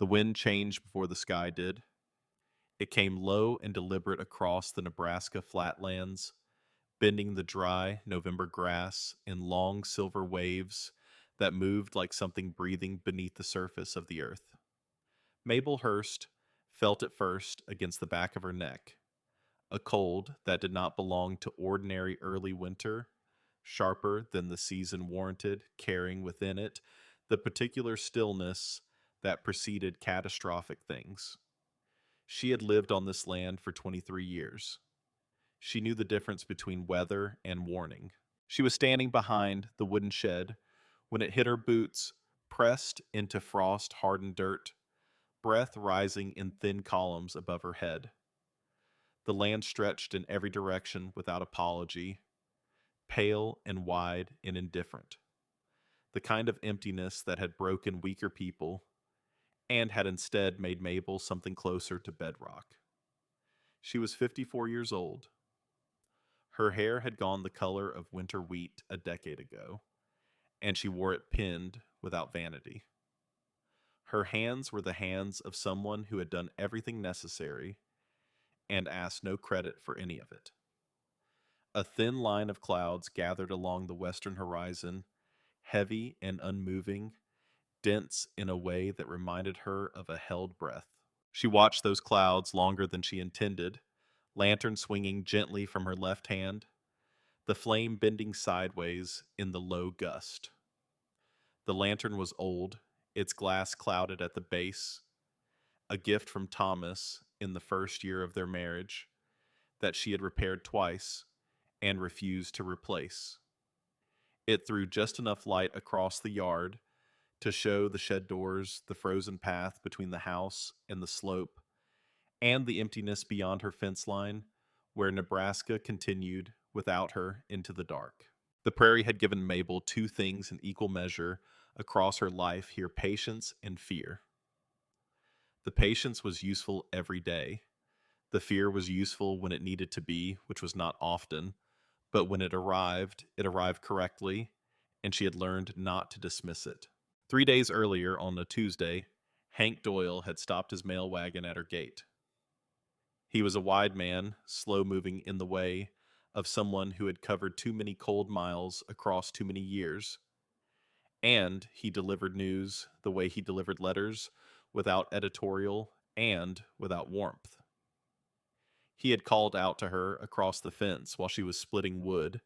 The wind changed before the sky did. It came low and deliberate across the Nebraska flatlands, bending the dry November grass in long silver waves that moved like something breathing beneath the surface of the earth. Mabel Hurst felt it first against the back of her neck, a cold that did not belong to ordinary early winter, sharper than the season warranted, carrying within it the particular stillness that preceded catastrophic things. She had lived on this land for 23 years. She knew the difference between weather and warning. She was standing behind the wooden shed when it hit her boots, pressed into frost hardened dirt, breath rising in thin columns above her head. The land stretched in every direction without apology, pale and wide and indifferent. The kind of emptiness that had broken weaker people and had instead made Mabel something closer to bedrock. She was 54 years old. Her hair had gone the color of winter wheat a decade ago, and she wore it pinned without vanity. Her hands were the hands of someone who had done everything necessary and asked no credit for any of it. A thin line of clouds gathered along the western horizon, heavy and unmoving, dense in a way that reminded her of a held breath. She watched those clouds longer than she intended, lantern swinging gently from her left hand, the flame bending sideways in the low gust. The lantern was old, its glass clouded at the base, a gift from Thomas in the first year of their marriage that she had repaired twice and refused to replace. It threw just enough light across the yard to show the shed doors, the frozen path between the house and the slope, and the emptiness beyond her fence line, where Nebraska continued without her into the dark. The prairie had given Mabel two things in equal measure across her life here: patience and fear. The patience was useful every day. The fear was useful when it needed to be, which was not often, but when it arrived correctly, and she had learned not to dismiss it. 3 days earlier, on a Tuesday, Hank Doyle had stopped his mail wagon at her gate. He was a wide man, slow-moving in the way of someone who had covered too many cold miles across too many years, and he delivered news the way he delivered letters, without editorial and without warmth. He had called out to her across the fence while she was splitting wood,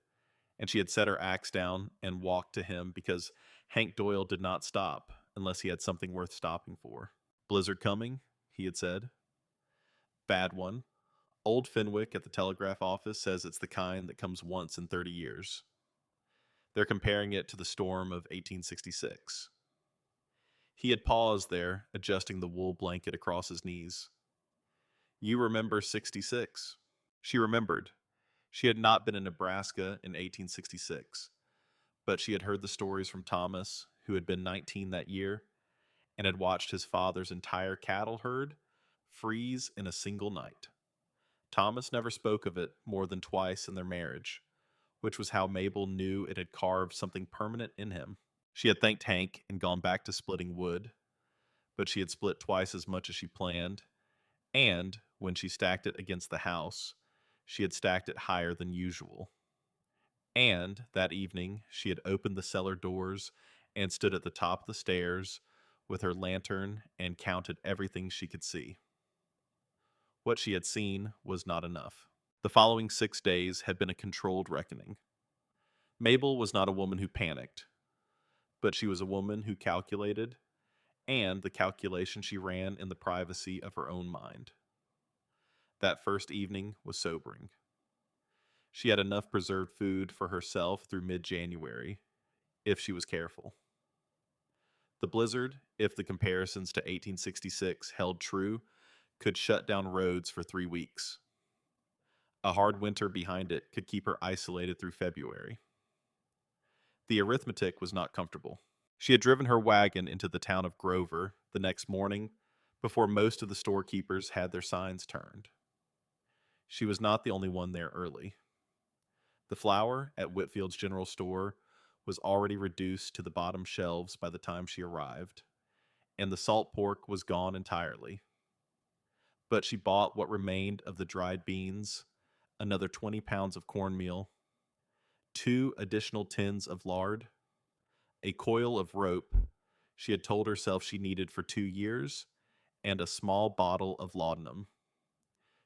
and she had set her axe down and walked to him because Hank Doyle did not stop unless he had something worth stopping for. "Blizzard coming?" he had said. "Bad one. Old Fenwick at the telegraph office says it's the kind that comes once in 30 years. They're comparing it to the storm of 1866. He had paused there, adjusting the wool blanket across his knees. "You remember 66. She remembered. She had not been in Nebraska in 1866, but she had heard the stories from Thomas, who had been 19 that year, and had watched his father's entire cattle herd freeze in a single night. Thomas never spoke of it more than twice in their marriage, which was how Mabel knew it had carved something permanent in him. She had thanked Hank and gone back to splitting wood, but she had split twice as much as she planned, and when she stacked it against the house, she had stacked it higher than usual. And that evening, she had opened the cellar doors and stood at the top of the stairs with her lantern and counted everything she could see. What she had seen was not enough. The following 6 days had been a controlled reckoning. Mabel was not a woman who panicked, but she was a woman who calculated, and the calculation she ran in the privacy of her own mind. That first evening was sobering. She had enough preserved food for herself through mid-January, if she was careful. The blizzard, if the comparisons to 1866 held true, could shut down roads for 3 weeks. A hard winter behind it could keep her isolated through February. The arithmetic was not comfortable. She had driven her wagon into the town of Grover the next morning before most of the storekeepers had their signs turned. She was not the only one there early. The flour at Whitfield's general store was already reduced to the bottom shelves by the time she arrived, and the salt pork was gone entirely. But she bought what remained of the dried beans, another 20 pounds of cornmeal, 2 additional tins of lard, a coil of rope she had told herself she needed for 2 years, and a small bottle of laudanum.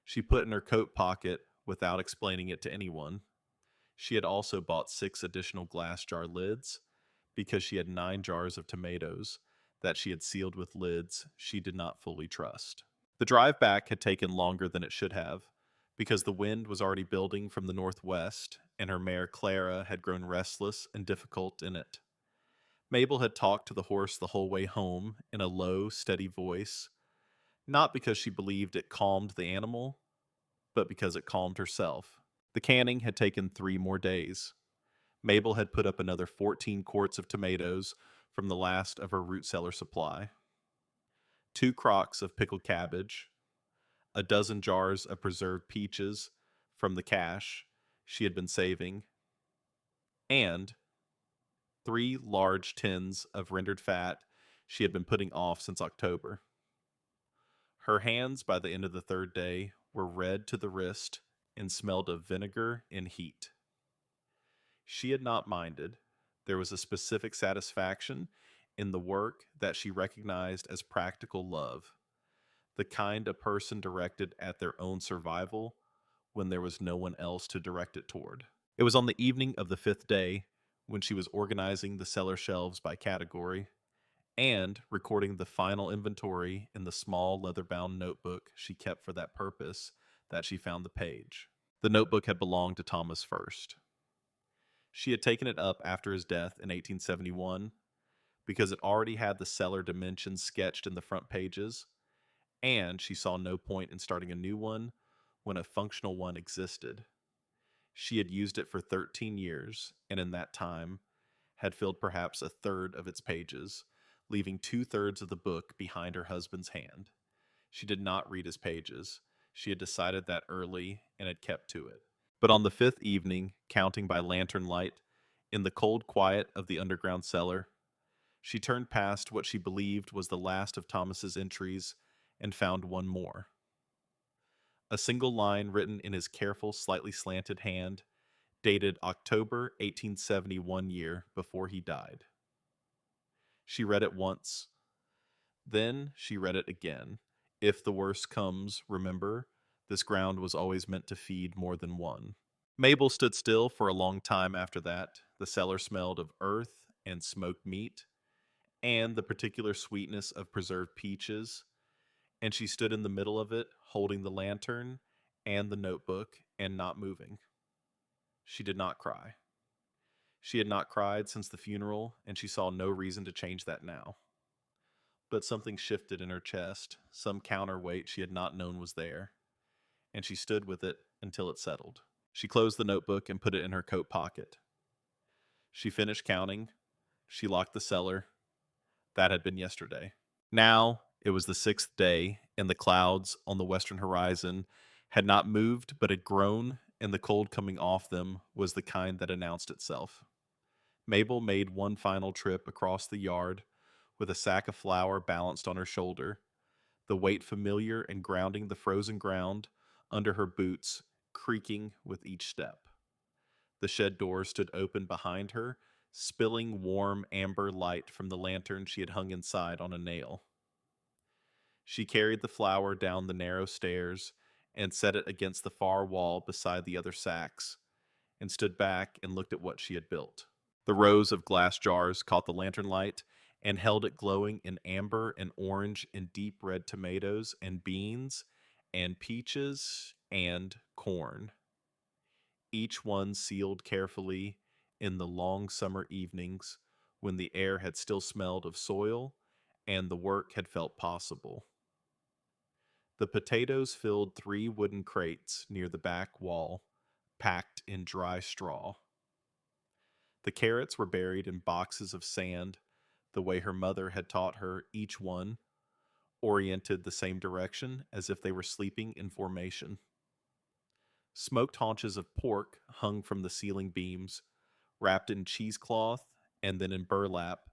She put in her coat pocket without explaining it to anyone. She had also bought 6 additional glass jar lids because she had 9 jars of tomatoes that she had sealed with lids she did not fully trust. The drive back had taken longer than it should have because the wind was already building from the northwest and her mare Clara had grown restless and difficult in it. Mabel had talked to the horse the whole way home in a low, steady voice, not because she believed it calmed the animal, but because it calmed herself. The canning had taken 3 more days. Mabel had put up another 14 quarts of tomatoes from the last of her root cellar supply, 2 crocks of pickled cabbage, a dozen jars of preserved peaches from the cache she had been saving, and 3 large tins of rendered fat she had been putting off since October. Her hands by the end of the 3rd day were red to the wrist and smelled of vinegar and heat. She had not minded. There was a specific satisfaction in the work that she recognized as practical love, the kind a person directed at their own survival when there was no one else to direct it toward. It was on the evening of the 5th day, when she was organizing the cellar shelves by category and recording the final inventory in the small leather-bound notebook she kept for that purpose, that she found the page. The notebook had belonged to Thomas first. She had taken it up after his death in 1871 because it already had the cellar dimensions sketched in the front pages, and she saw no point in starting a new one when a functional one existed. She had used it for 13 years, and in that time had filled perhaps a third of its pages, leaving 2/3 of the book behind her husband's hand. She did not read his pages. She had decided that early and had kept to it. But on the 5th evening, counting by lantern light, in the cold quiet of the underground cellar, she turned past what she believed was the last of Thomas's entries and found one more. A single line written in his careful, slightly slanted hand, dated October 1871 year before he died. She read it once. Then she read it again. If the worst comes, remember, this ground was always meant to feed more than one. Mabel stood still for a long time after that. The cellar smelled of earth and smoked meat, and the particular sweetness of preserved peaches, and she stood in the middle of it, holding the lantern and the notebook, and not moving. She did not cry. She had not cried since the funeral, and she saw no reason to change that now. But something shifted in her chest, some counterweight she had not known was there, and she stood with it until it settled. She closed the notebook and put it in her coat pocket. She finished counting. She locked the cellar. That had been yesterday. Now it was the 6th day, and the clouds on the western horizon had not moved but had grown, and the cold coming off them was the kind that announced itself. Mabel made one final trip across the yard with a sack of flour balanced on her shoulder, the weight familiar and grounding the frozen ground under her boots, creaking with each step. The shed door stood open behind her, spilling warm amber light from the lantern she had hung inside on a nail. She carried the flour down the narrow stairs and set it against the far wall beside the other sacks, and stood back and looked at what she had built. The rows of glass jars caught the lantern light and held it glowing in amber and orange and deep red tomatoes and beans and peaches and corn, each one sealed carefully in the long summer evenings when the air had still smelled of soil and the work had felt possible. The potatoes filled 3 wooden crates near the back wall, packed in dry straw. The carrots were buried in boxes of sand, the way her mother had taught her, each one oriented the same direction as if they were sleeping in formation. Smoked haunches of pork hung from the ceiling beams, wrapped in cheesecloth and then in burlap,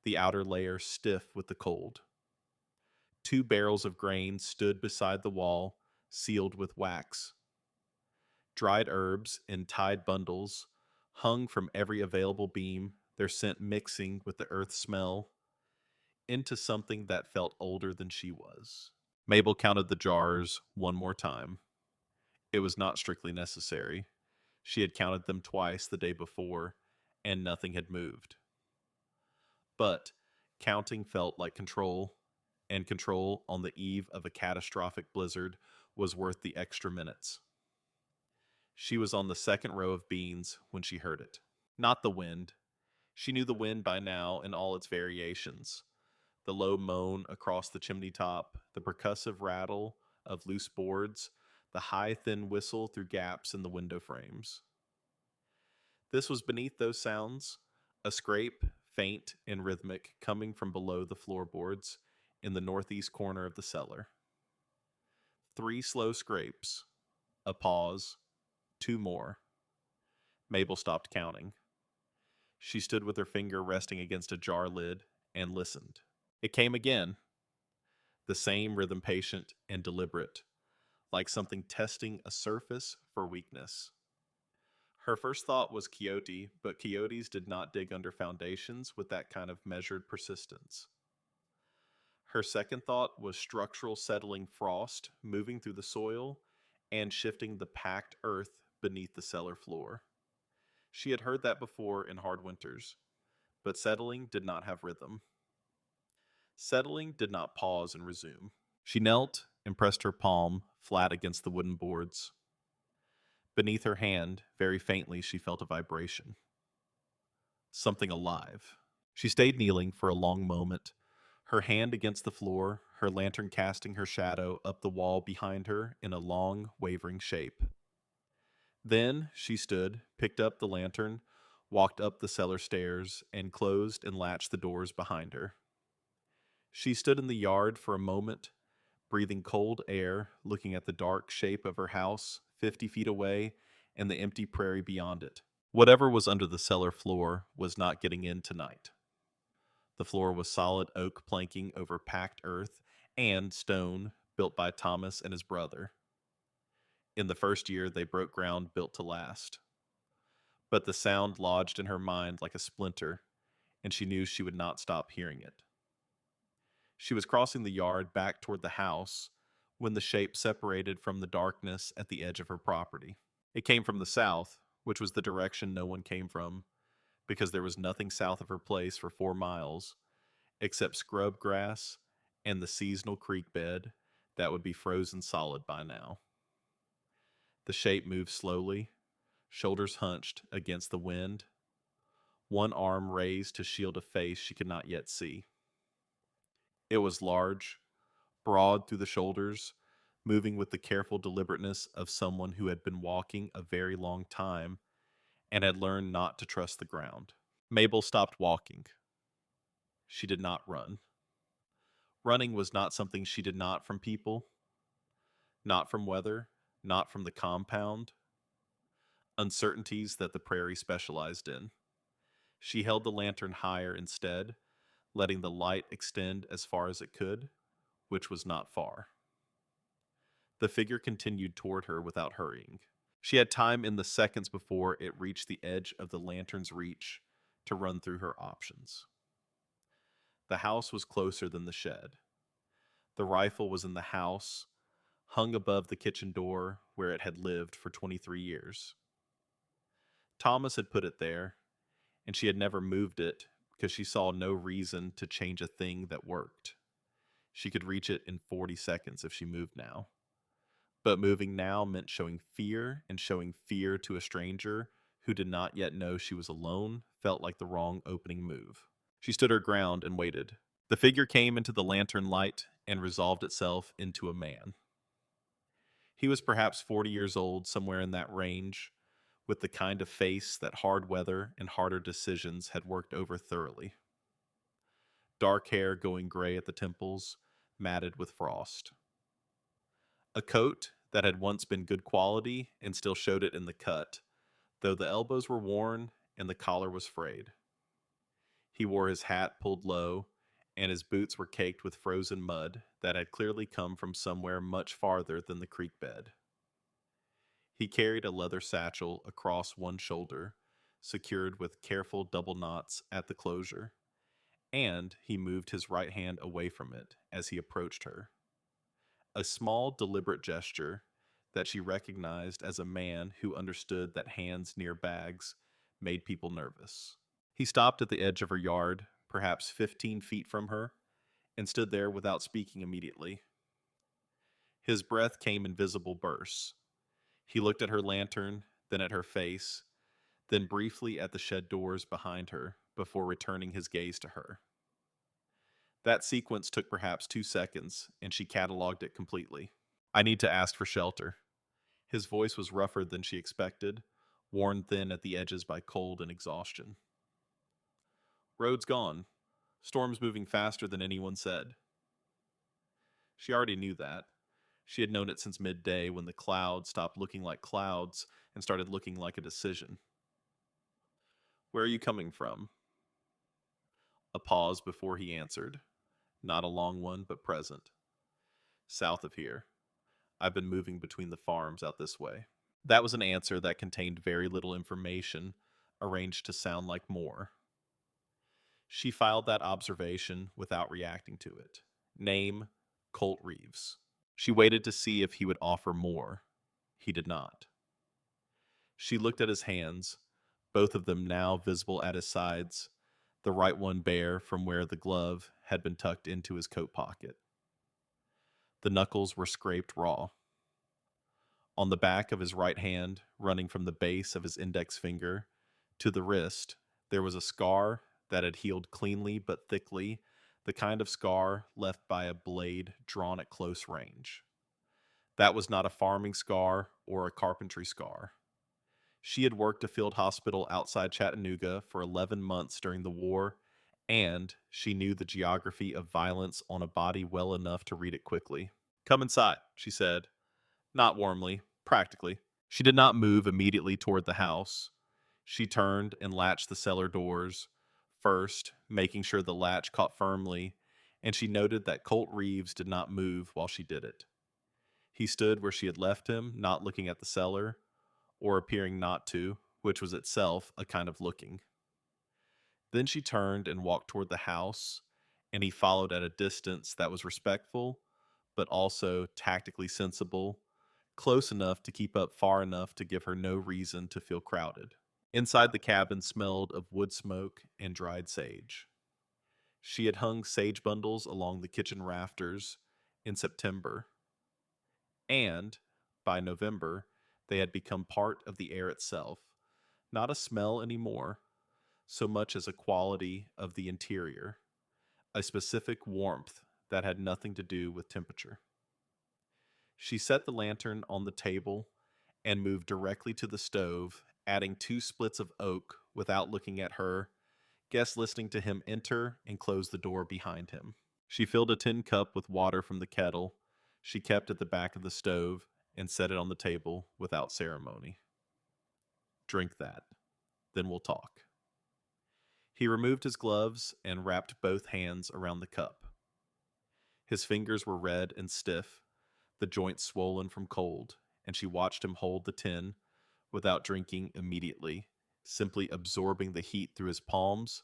the outer layer stiff with the cold. 2 barrels of grain stood beside the wall, sealed with wax. Dried herbs in tied bundles hung from every available beam, their scent mixing with the earth smell into something that felt older than she was. Mabel counted the jars one more time. It was not strictly necessary. She had counted them twice the day before, and nothing had moved. But counting felt like control, and control on the eve of a catastrophic blizzard was worth the extra minutes. She was on the second row of beans when she heard it. Not the wind. She knew the wind by now in all its variations. The low moan across the chimney top, the percussive rattle of loose boards, the high, thin whistle through gaps in the window frames. This was beneath those sounds, a scrape, faint and rhythmic, coming from below the floorboards in the northeast corner of the cellar. 3 slow scrapes, a pause, 2 more. Mabel stopped counting. She stood with her finger resting against a jar lid and listened. It came again, the same rhythm, patient and deliberate, like something testing a surface for weakness. Her first thought was coyote, but coyotes did not dig under foundations with that kind of measured persistence. Her second thought was structural settling frost moving through the soil and shifting the packed earth beneath the cellar floor. She had heard that before in hard winters, but settling did not have rhythm. Settling did not pause and resume. She knelt and pressed her palm flat against the wooden boards. Beneath her hand, very faintly, she felt a vibration. Something alive. She stayed kneeling for a long moment, her hand against the floor, her lantern casting her shadow up the wall behind her in a long, wavering shape. Then she stood, picked up the lantern, walked up the cellar stairs, and closed and latched the doors behind her. She stood in the yard for a moment, breathing cold air, looking at the dark shape of her house 50 feet away and the empty prairie beyond it. Whatever was under the cellar floor was not getting in tonight. The floor was solid oak planking over packed earth and stone built by Thomas and his brother. In the first year, they broke ground built to last. But the sound lodged in her mind like a splinter, and she knew she would not stop hearing it. She was crossing the yard back toward the house when the shape separated from the darkness at the edge of her property. It came from the south, which was the direction no one came from, because there was nothing south of her place for 4 miles, except scrub grass and the seasonal creek bed that would be frozen solid by now. The shape moved slowly, shoulders hunched against the wind, one arm raised to shield a face she could not yet see. It was large, broad through the shoulders, moving with the careful deliberateness of someone who had been walking a very long time and had learned not to trust the ground. Mabel stopped walking. She did not run. Running was not something she did not from people, not from weather, not from the compound, uncertainties that the prairie specialized in. She held the lantern higher instead, letting the light extend as far as it could, which was not far. The figure continued toward her without hurrying. She had time in the seconds before it reached the edge of the lantern's reach to run through her options. The house was closer than the shed. The rifle was in the house, hung above the kitchen door where it had lived for 23 years. Thomas had put it there, and she had never moved it because she saw no reason to change a thing that worked. She could reach it in 40 seconds if she moved now. But moving now meant showing fear, and showing fear to a stranger who did not yet know she was alone felt like the wrong opening move. She stood her ground and waited. The figure came into the lantern light and resolved itself into a man. He was perhaps 40 years old, somewhere in that range, with the kind of face that hard weather and harder decisions had worked over thoroughly. Dark hair going gray at the temples, matted with frost. A coat that had once been good quality and still showed it in the cut, though the elbows were worn and the collar was frayed. He wore his hat pulled low, and his boots were caked with frozen mud that had clearly come from somewhere much farther than the creek bed. He carried a leather satchel across one shoulder, secured with careful double knots at the closure, and he moved his right hand away from it as he approached her. A small, deliberate gesture that she recognized as a man who understood that hands near bags made people nervous. He stopped at the edge of her yard, perhaps 15 feet from her, and stood there without speaking immediately. His breath came in visible bursts. He looked at her lantern, then at her face, then briefly at the shed doors behind her before returning his gaze to her. That sequence took perhaps 2 seconds, and she cataloged it completely. I need to ask for shelter. His voice was rougher than she expected, worn thin at the edges by cold and exhaustion. Road's gone. Storm's moving faster than anyone said. She already knew that. She had known it since midday when the clouds stopped looking like clouds and started looking like a decision. Where are you coming from? A pause before he answered. Not a long one, but present. South of here. I've been moving between the farms out this way. That was an answer that contained very little information, arranged to sound like more. She filed that observation without reacting to it. Name, Colt Reeves. She waited to see if he would offer more. He did not. She looked at his hands, both of them now visible at his sides, the right one bare from where the glove had been tucked into his coat pocket. The knuckles were scraped raw. On the back of his right hand, running from the base of his index finger to the wrist, there was a scar that had healed cleanly but thickly, the kind of scar left by a blade drawn at close range. That was not a farming scar or a carpentry scar. She had worked a field hospital outside Chattanooga for 11 months during the war, and she knew the geography of violence on a body well enough to read it quickly. Come inside, she said, not warmly, practically. She did not move immediately toward the house. She turned and latched the cellar doors, first, making sure the latch caught firmly, and she noted that Colt Reeves did not move while she did it. He stood where she had left him, not looking at the cellar, or appearing not to, which was itself a kind of looking. Then she turned and walked toward the house, and he followed at a distance that was respectful, but also tactically sensible, close enough to keep up far enough to give her no reason to feel crowded. Inside the cabin smelled of wood smoke and dried sage. She had hung sage bundles along the kitchen rafters in September, and by November, they had become part of the air itself, not a smell anymore, so much as a quality of the interior, a specific warmth that had nothing to do with temperature. She set the lantern on the table and moved directly to the stove, adding 2 splits of oak without looking at her, guess listening to him enter and close the door behind him. She filled a tin cup with water from the kettle she kept at the back of the stove and set it on the table without ceremony. Drink that, then we'll talk. He removed his gloves and wrapped both hands around the cup. His fingers were red and stiff, the joints swollen from cold, and she watched him hold the tin without drinking immediately, simply absorbing the heat through his palms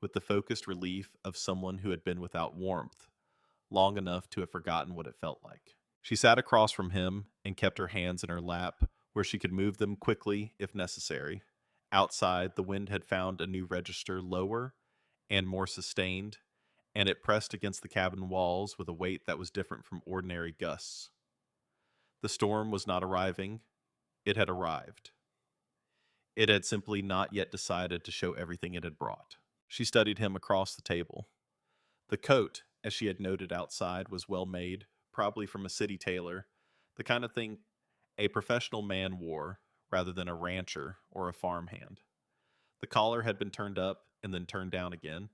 with the focused relief of someone who had been without warmth long enough to have forgotten what it felt like. She sat across from him and kept her hands in her lap, where she could move them quickly if necessary. Outside, the wind had found a new register lower and more sustained, and it pressed against the cabin walls with a weight that was different from ordinary gusts. The storm was not arriving. It had arrived. It had simply not yet decided to show everything it had brought. She studied him across the table. The coat, as she had noted outside, was well made, probably from a city tailor, the kind of thing a professional man wore rather than a rancher or a farmhand. The collar had been turned up and then turned down again,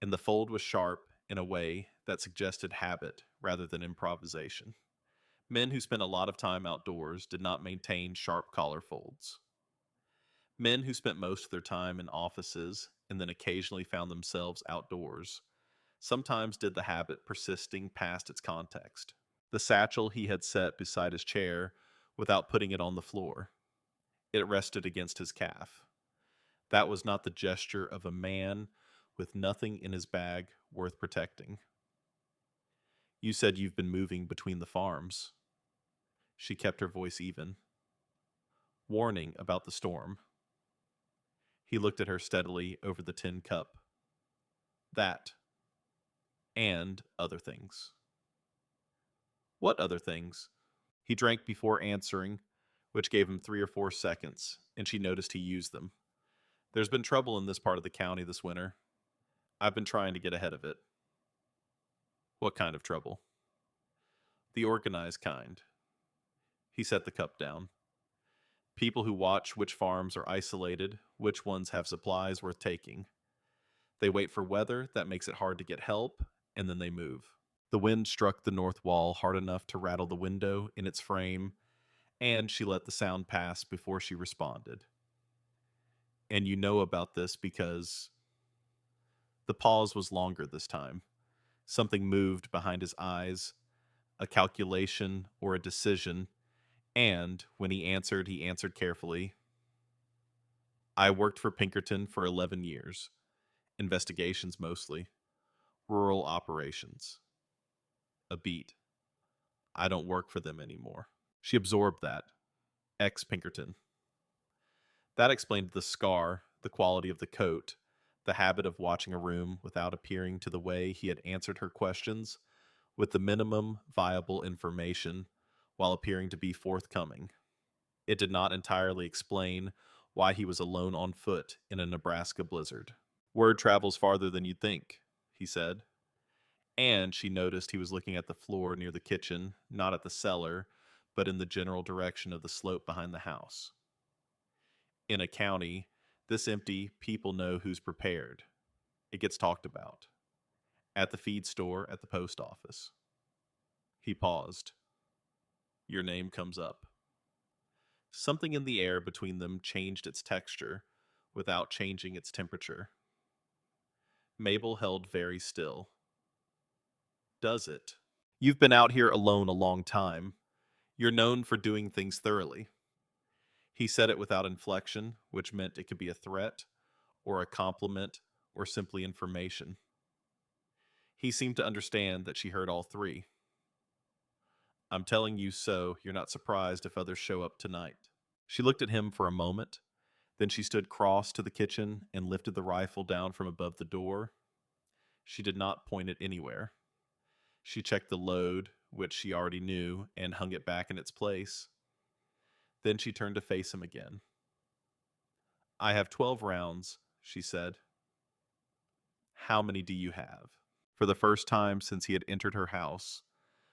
and the fold was sharp in a way that suggested habit rather than improvisation. Men who spent a lot of time outdoors did not maintain sharp collar folds. Men who spent most of their time in offices and then occasionally found themselves outdoors Sometimes did the habit persisting past its context. The satchel he had set beside his chair without putting it on the floor. It rested against his calf. That was not the gesture of a man with nothing in his bag worth protecting. You said you've been moving between the farms. She kept her voice even. Warning about the storm. He looked at her steadily over the tin cup. That. And other things. What other things? He drank before answering, which gave him 3 or 4 seconds, and she noticed he used them. There's been trouble in this part of the county this winter. I've been trying to get ahead of it. What kind of trouble? The organized kind. He set the cup down. People who watch which farms are isolated, which ones have supplies worth taking. They wait for weather that makes it hard to get help, and then they move. The wind struck the north wall hard enough to rattle the window in its frame, and she let the sound pass before she responded. And you know about this because... The pause was longer this time. Something moved behind his eyes, a calculation or a decision, and when he answered carefully. I worked for Pinkerton for 11 years. Investigations mostly. Rural operations. A beat. I don't work for them anymore. She absorbed that. Ex-Pinkerton. That explained the scar, the quality of the coat, the habit of watching a room without appearing to the way he had answered her questions, with the minimum viable information while appearing to be forthcoming. It did not entirely explain why he was alone on foot in a Nebraska blizzard. Word travels farther than you'd think, he said. And she noticed he was looking at the floor near the kitchen, not at the cellar, but in the general direction of the slope behind the house. In a county this empty, people know who's prepared. It gets talked about. At the feed store, at the post office. He paused. Your name comes up. Something in the air between them changed its texture without changing its temperature. Mabel held very still. Does it? You've been out here alone a long time. You're known for doing things thoroughly. He said it without inflection, which meant it could be a threat, or a compliment, or simply information. He seemed to understand that she heard all three. I'm telling you so you're not surprised if others show up tonight. She looked at him for a moment, then she stood cross to the kitchen and lifted the rifle down from above the door. She did not point it anywhere. She checked the load, which she already knew, and hung it back in its place. Then she turned to face him again. I have 12 rounds, she said. How many do you have? For the first time since he had entered her house,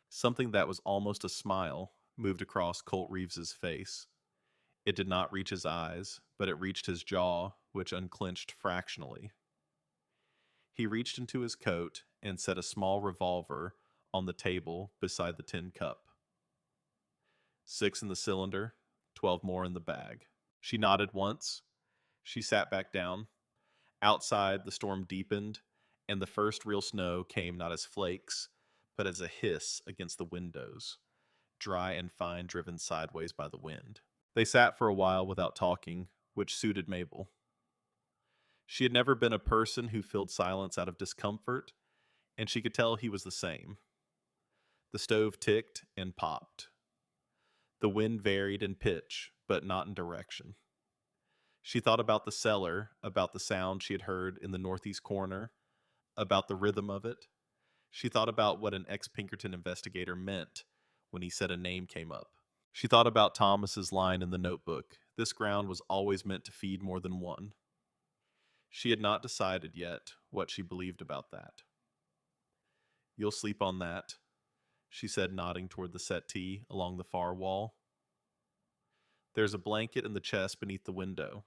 something that was almost a smile moved across Colt Reeves's face. It did not reach his eyes, but it reached his jaw, which unclenched fractionally. He reached into his coat and set a small revolver on the table beside the tin cup. 6 in the cylinder, 12 more in the bag. She nodded once. She sat back down. Outside, the storm deepened, and the first real snow came not as flakes, but as a hiss against the windows, dry and fine, driven sideways by the wind. They sat for a while without talking, which suited Mabel. She had never been a person who filled silence out of discomfort, and she could tell he was the same. The stove ticked and popped. The wind varied in pitch, but not in direction. She thought about the cellar, about the sound she had heard in the northeast corner, about the rhythm of it. She thought about what an ex-Pinkerton investigator meant when he said a name came up. She thought about Thomas's line in the notebook, this ground was always meant to feed more than one. She had not decided yet what she believed about that. You'll sleep on that, she said, nodding toward the settee along the far wall. There's a blanket in the chest beneath the window.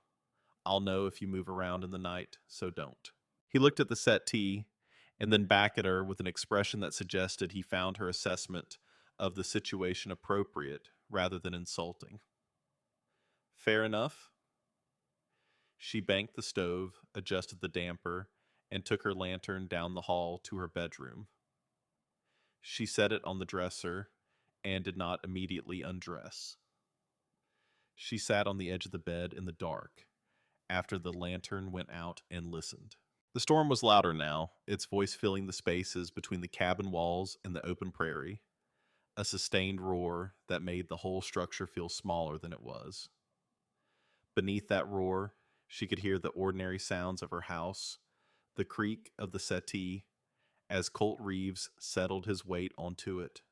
I'll know if you move around in the night, so don't. He looked at the settee and then back at her with an expression that suggested he found her assessment of the situation appropriate rather than insulting. Fair enough? She banked the stove, adjusted the damper, and took her lantern down the hall to her bedroom. She set it on the dresser and did not immediately undress. She sat on the edge of the bed in the dark after the lantern went out and listened. The storm was louder now, its voice filling the spaces between the cabin walls and the open prairie, a sustained roar that made the whole structure feel smaller than it was. Beneath that roar, she could hear the ordinary sounds of her house, the creak of the settee as Colt Reeves settled his weight onto it,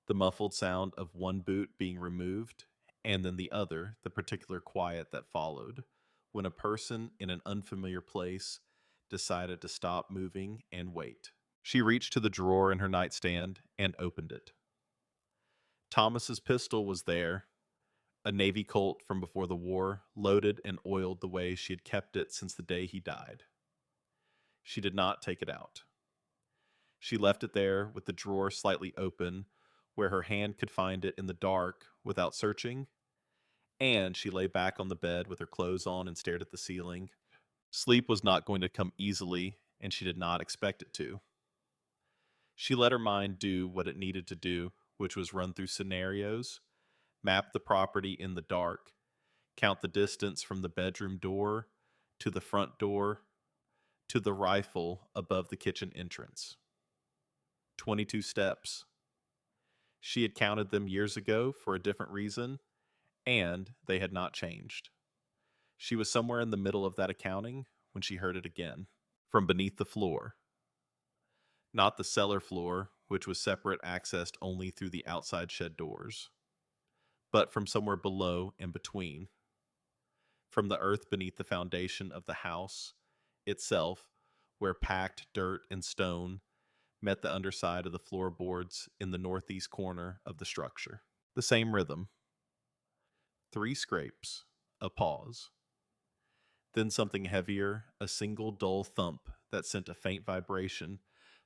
the muffled sound of one boot being removed, and then the other, the particular quiet that followed, when a person in an unfamiliar place decided to stop moving and wait. She reached to the drawer in her nightstand and opened it. Thomas's pistol was there, a Navy Colt from before the war, loaded and oiled the way she had kept it since the day he died. She did not take it out. She left it there with the drawer slightly open, where her hand could find it in the dark without searching, and she lay back on the bed with her clothes on and stared at the ceiling. Sleep was not going to come easily, and she did not expect it to. She let her mind do what it needed to do, which was run through scenarios, map the property in the dark, count the distance from the bedroom door to the front door to the rifle above the kitchen entrance. 22 steps. She had counted them years ago for a different reason, and they had not changed. She was somewhere in the middle of that accounting when she heard it again, from beneath the floor. Not the cellar floor, which was separate, accessed only through the outside shed doors, but from somewhere below and between. From the earth beneath the foundation of the house itself, where packed dirt and stone met the underside of the floorboards in the northeast corner of the structure. The same rhythm. 3 scrapes, a pause. Then something heavier, a single dull thump that sent a faint vibration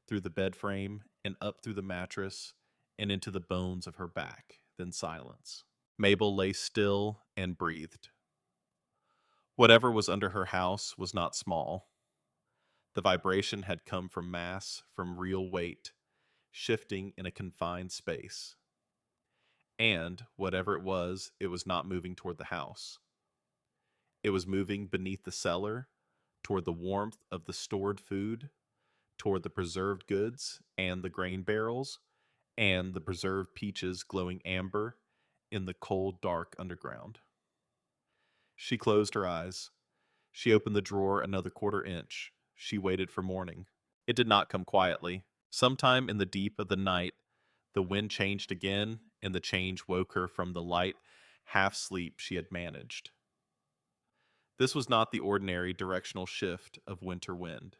through the bed frame and up through the mattress and into the bones of her back, then silence. Mabel lay still and breathed. Whatever was under her house was not small. The vibration had come from mass, from real weight, shifting in a confined space. And, whatever it was not moving toward the house. It was moving beneath the cellar, toward the warmth of the stored food, toward the preserved goods and the grain barrels, and the preserved peaches glowing amber in the cold, dark underground. She closed her eyes. She opened the drawer another quarter inch. She waited for morning. It did not come quietly. Sometime in the deep of the night, the wind changed again, and the change woke her from the light half-sleep she had managed. This was not the ordinary directional shift of winter wind.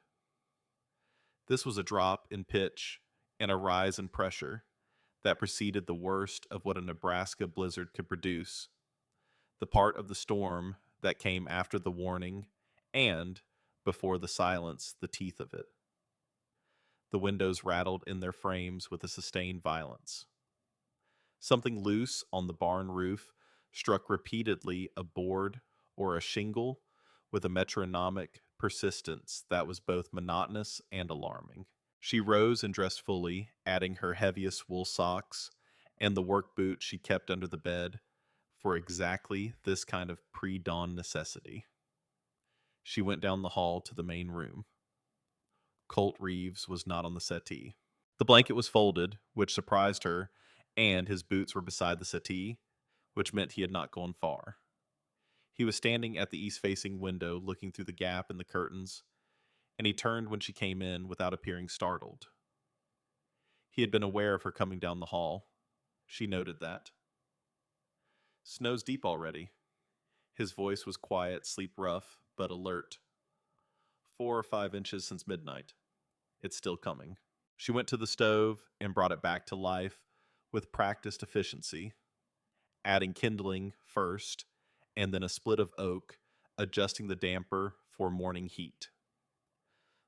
This was a drop in pitch and a rise in pressure that preceded the worst of what a Nebraska blizzard could produce, the part of the storm that came after the warning and, before the silence, the teeth of it. The windows rattled in their frames with a sustained violence. Something loose on the barn roof struck repeatedly a board or a shingle with a metronomic persistence that was both monotonous and alarming. She rose and dressed fully, adding her heaviest wool socks and the work boot she kept under the bed for exactly this kind of pre-dawn necessity. She went down the hall to the main room. Colt Reeves was not on the settee. The blanket was folded, which surprised her, and his boots were beside the settee, which meant he had not gone far. He was standing at the east-facing window looking through the gap in the curtains, and he turned when she came in without appearing startled. He had been aware of her coming down the hall. She noted that. "Snow's deep already." His voice was quiet, sleep-rough, but alert. 4 or 5 inches since midnight. It's still coming. She went to the stove and brought it back to life with practiced efficiency, adding kindling first, and then a split of oak, adjusting the damper for morning heat.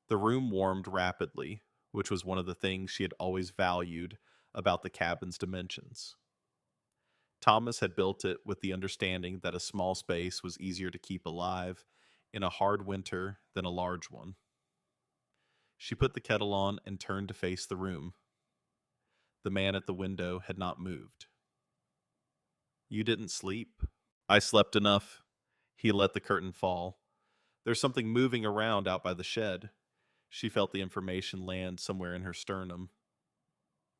The room warmed rapidly, which was one of the things she had always valued about the cabin's dimensions. Thomas had built it with the understanding that a small space was easier to keep alive in a hard winter than a large one. She put the kettle on and turned to face the room. The man at the window had not moved. You didn't sleep? I slept enough. He let the curtain fall. There's something moving around out by the shed. She felt the information land somewhere in her sternum.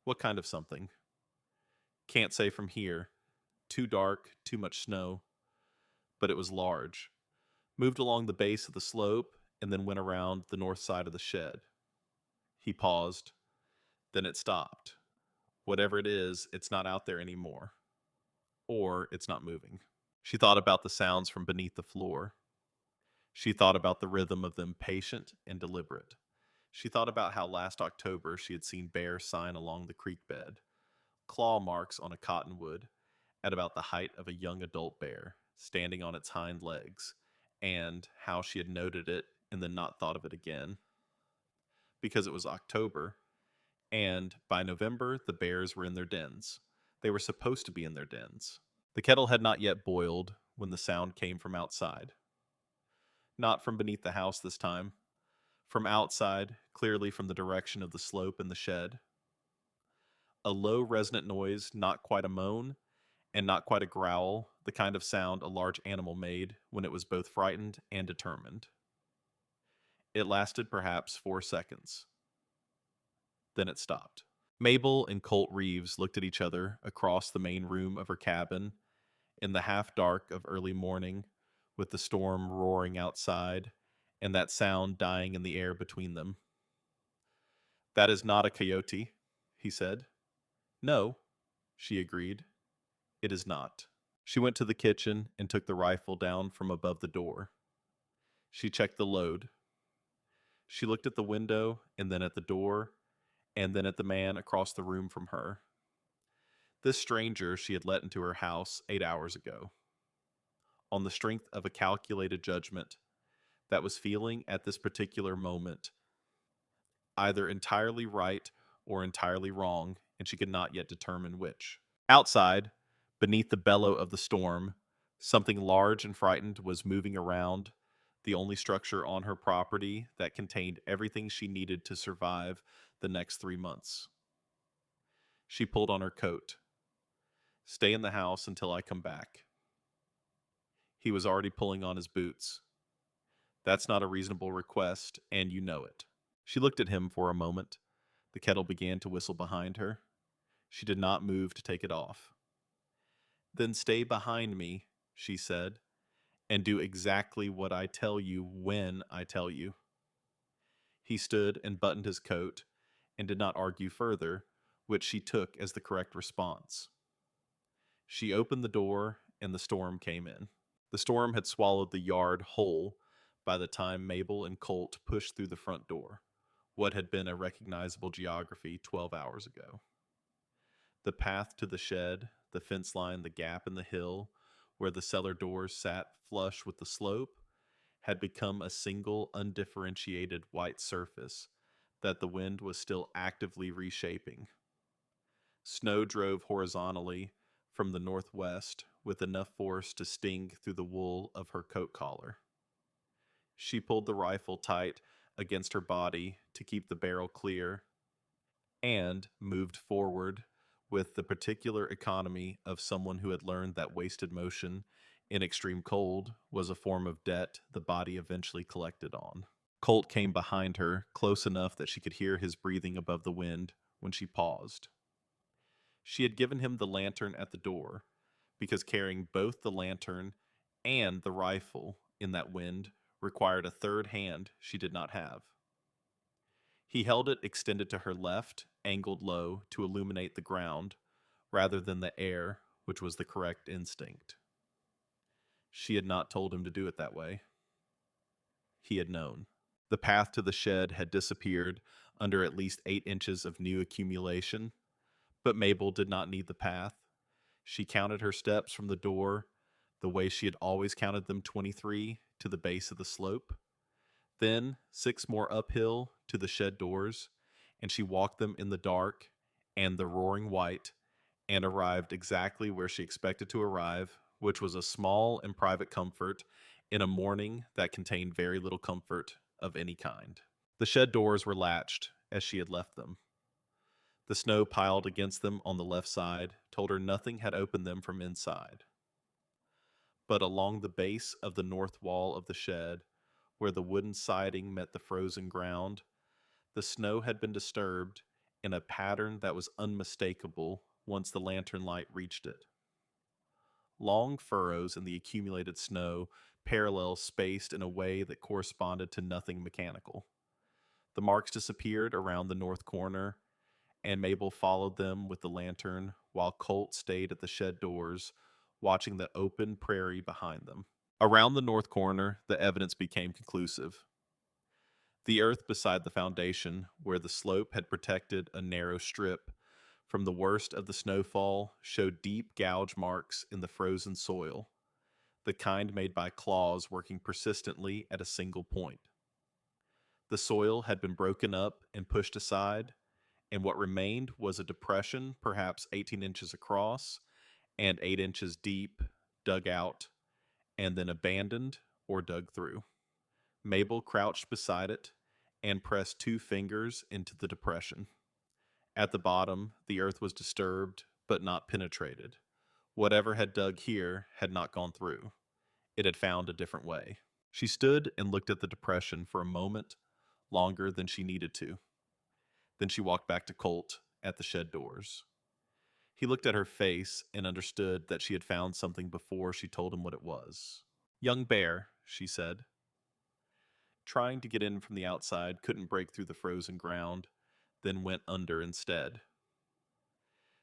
What kind of something? Can't say from here. Too dark, too much snow. But it was large. Moved along the base of the slope and then went around the north side of the shed. He paused. Then it stopped. Whatever it is, it's not out there anymore. Or it's not moving. She thought about the sounds from beneath the floor. She thought about the rhythm of them, patient and deliberate. She thought about how last October she had seen bears sign along the creek bed, claw marks on a cottonwood at about the height of a young adult bear, standing on its hind legs, and how she had noted it and then not thought of it again. Because it was October, and by November the bears were in their dens. They were supposed to be in their dens. The kettle had not yet boiled when the sound came from outside. Not from beneath the house this time. From outside, clearly from the direction of the slope and the shed. A low, resonant noise, not quite a moan, and not quite a growl, the kind of sound a large animal made when it was both frightened and determined. It lasted perhaps 4 seconds. Then it stopped. Mabel and Colt Reeves looked at each other across the main room of her cabin in the half dark of early morning, with the storm roaring outside and that sound dying in the air between them. That is not a coyote, he said. No, she agreed. It is not. She went to the kitchen and took the rifle down from above the door. She checked the load. She looked at the window and then at the door and then at the man across the room from her. This stranger she had let into her house 8 hours ago, on the strength of a calculated judgment that was feeling at this particular moment either entirely right or entirely wrong, and she could not yet determine which. Outside, beneath the bellow of the storm, something large and frightened was moving around, the only structure on her property that contained everything she needed to survive the next 3 months. She pulled on her coat. Stay in the house until I come back. He was already pulling on his boots. That's not a reasonable request, and you know it. She looked at him for a moment. The kettle began to whistle behind her. She did not move to take it off. Then stay behind me, she said, and do exactly what I tell you when I tell you. He stood and buttoned his coat and did not argue further, which she took as the correct response. She opened the door and the storm came in. The storm had swallowed the yard whole by the time Mabel and Colt pushed through the front door, what had been a recognizable geography 12 hours ago. The path to the shed, the fence line, the gap in the hill, where the cellar doors sat flush with the slope, had become a single undifferentiated white surface that the wind was still actively reshaping. Snow drove horizontally from the northwest with enough force to sting through the wool of her coat collar. She pulled the rifle tight against her body to keep the barrel clear and moved forward with the particular economy of someone who had learned that wasted motion in extreme cold was a form of debt the body eventually collected on. Colt came behind her, close enough that she could hear his breathing above the wind when she paused. She had given him the lantern at the door, because carrying both the lantern and the rifle in that wind required a third hand she did not have. He held it extended to her left, angled low to illuminate the ground, rather than the air, which was the correct instinct. She had not told him to do it that way. He had known. The path to the shed had disappeared under at least 8 inches of new accumulation, but Mabel did not need the path. She counted her steps from the door the way she had always counted them, 23, to the base of the slope. Then 6 more uphill to the shed doors, and she walked them in the dark and the roaring white, and arrived exactly where she expected to arrive, which was a small and private comfort in a morning that contained very little comfort of any kind. The shed doors were latched as she had left them. The snow piled against them on the left side told her nothing had opened them from inside. But along the base of the north wall of the shed, where the wooden siding met the frozen ground, the snow had been disturbed in a pattern that was unmistakable once the lantern light reached it. Long furrows in the accumulated snow, parallel spaced in a way that corresponded to nothing mechanical. The marks disappeared around the north corner, and Mabel followed them with the lantern while Colt stayed at the shed doors, watching the open prairie behind them. Around the north corner, the evidence became conclusive. The earth beside the foundation, where the slope had protected a narrow strip from the worst of the snowfall, showed deep gouge marks in the frozen soil, the kind made by claws working persistently at a single point. The soil had been broken up and pushed aside, and what remained was a depression, perhaps 18 inches across and 8 inches deep, dug out, and then abandoned or dug through. Mabel crouched beside it and pressed 2 fingers into the depression. At the bottom, the earth was disturbed, but not penetrated. Whatever had dug here had not gone through. It had found a different way. She stood and looked at the depression for a moment, longer than she needed to. Then she walked back to Colt at the shed doors. He looked at her face and understood that she had found something before she told him what it was. "Young bear," she said. Trying to get in from the outside, couldn't break through the frozen ground, then went under instead.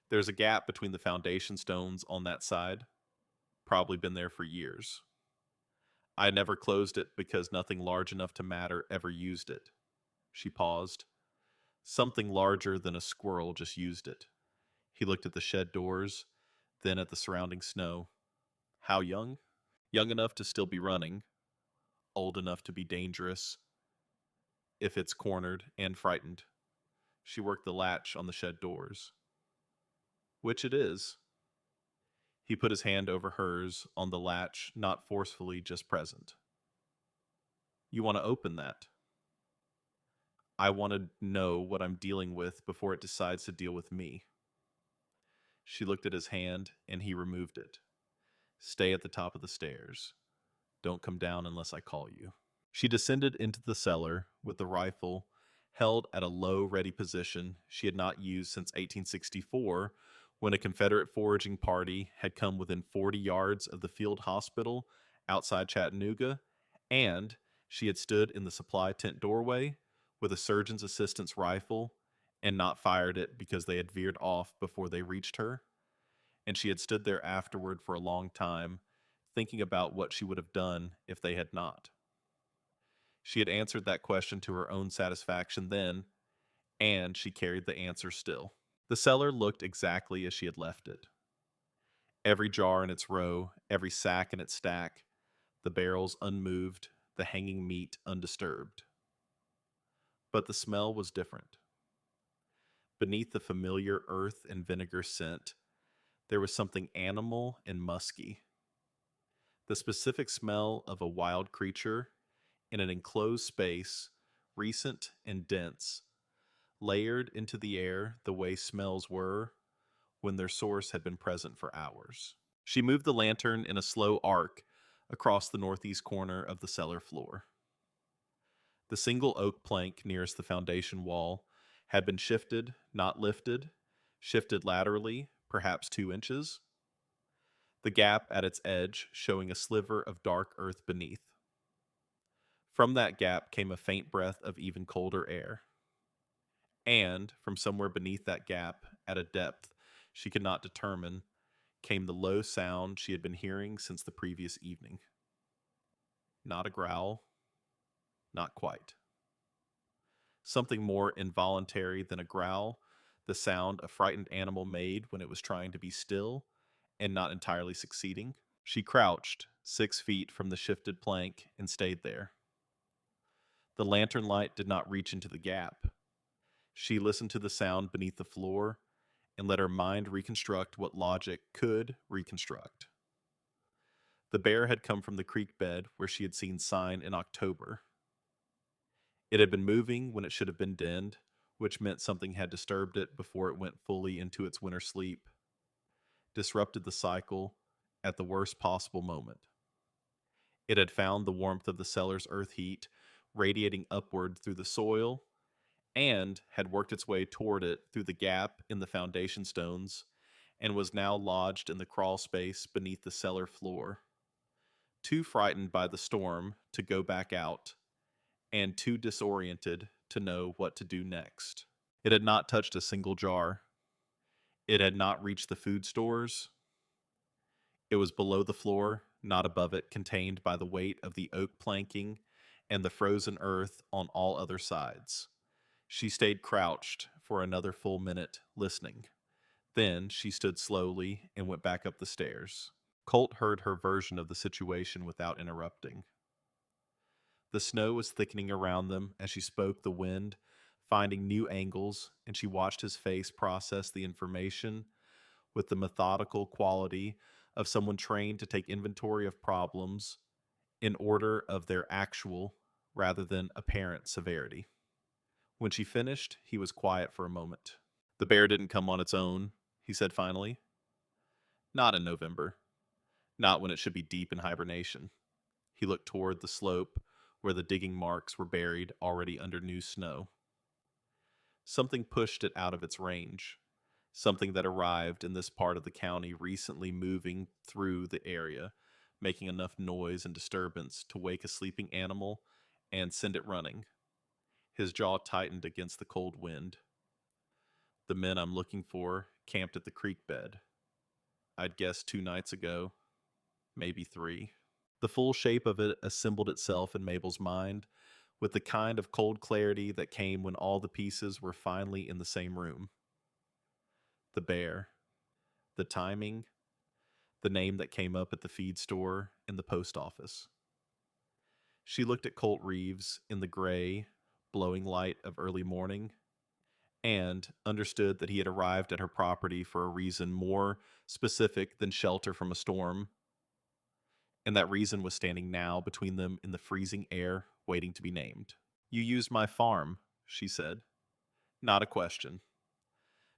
There's a gap between the foundation stones on that side. Probably been there for years. I never closed it because nothing large enough to matter ever used it. She paused. Something larger than a squirrel just used it. He looked at the shed doors, then at the surrounding snow. How young? Young enough to still be running. Old enough to be dangerous if it's cornered and frightened. She worked the latch on the shed doors. "Which it is?" He put his hand over hers on the latch, not forcefully, just present. "You want to open that?" "I want to know what I'm dealing with before it decides to deal with me." She looked at his hand, and he removed it. "Stay at the top of the stairs. Don't come down unless I call you." She descended into the cellar with the rifle held at a low, ready position she had not used since 1864, when a Confederate foraging party had come within 40 yards of the field hospital outside Chattanooga, and she had stood in the supply tent doorway with a surgeon's assistant's rifle and not fired it because they had veered off before they reached her, and she had stood there afterward for a long time, thinking about what she would have done if they had not. She had answered that question to her own satisfaction then, and she carried the answer still. The cellar looked exactly as she had left it. Every jar in its row, every sack in its stack, the barrels unmoved, the hanging meat undisturbed. But the smell was different. Beneath the familiar earth and vinegar scent, there was something animal and musky. The specific smell of a wild creature in an enclosed space, recent and dense, layered into the air the way smells were when their source had been present for hours. She moved the lantern in a slow arc across the northeast corner of the cellar floor. The single oak plank nearest the foundation wall had been shifted, not lifted, shifted laterally, perhaps 2 inches, the gap at its edge showing a sliver of dark earth beneath. From that gap came a faint breath of even colder air. And from somewhere beneath that gap, at a depth she could not determine, came the low sound she had been hearing since the previous evening. Not a growl, not quite. Something more involuntary than a growl, the sound a frightened animal made when it was trying to be still and not entirely succeeding. She crouched 6 feet from the shifted plank and stayed there. The lantern light did not reach into the gap. She listened to the sound beneath the floor and let her mind reconstruct what logic could reconstruct. The bear had come from the creek bed where she had seen sign in October. It had been moving when it should have been denned, which meant something had disturbed it before it went fully into its winter sleep, disrupted the cycle at the worst possible moment. It had found the warmth of the cellar's earth heat radiating upward through the soil and had worked its way toward it through the gap in the foundation stones and was now lodged in the crawl space beneath the cellar floor, too frightened by the storm to go back out and too disoriented to know what to do next. It had not touched a single jar. It had not reached the food stores. It was below the floor, not above it, contained by the weight of the oak planking and the frozen earth on all other sides. She stayed crouched for another full minute, listening. Then she stood slowly and went back up the stairs. Colt heard her version of the situation without interrupting. The snow was thickening around them as she spoke, the wind finding new angles, and she watched his face process the information with the methodical quality of someone trained to take inventory of problems in order of their actual rather than apparent severity. When she finished, he was quiet for a moment. "The bear didn't come on its own," he said finally. "Not in November. Not when it should be deep in hibernation." He looked toward the slope where the digging marks were buried already under new snow. Something pushed it out of its range. Something that arrived in this part of the county recently, moving through the area, making enough noise and disturbance to wake a sleeping animal and send it running. His jaw tightened against the cold wind. "The men I'm looking for camped at the creek bed. I'd guess 2 nights ago, maybe 3. The full shape of it assembled itself in Mabel's mind with the kind of cold clarity that came when all the pieces were finally in the same room. The bear, the timing, the name that came up at the feed store and the post office. She looked at Colt Reeves in the gray, blowing light of early morning and understood that he had arrived at her property for a reason more specific than shelter from a storm, and that reason was standing now between them in the freezing air, waiting to be named. "You used my farm," she said. Not a question.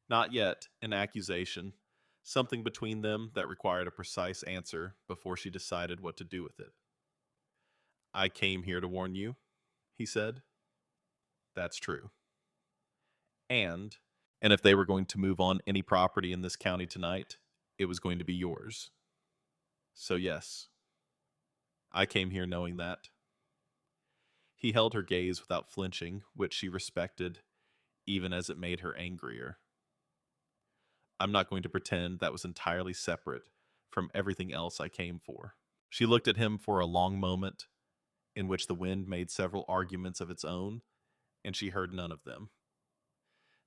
Not yet an accusation. Something between them that required a precise answer before she decided what to do with it. "I came here to warn you," he said. "That's true. And, and if they were going to move on any property in this county tonight, it was going to be yours. So yes, I came here knowing that." He held her gaze without flinching, which she respected, even as it made her angrier. "I'm not going to pretend that was entirely separate from everything else I came for." She looked at him for a long moment, in which the wind made several arguments of its own, and she heard none of them.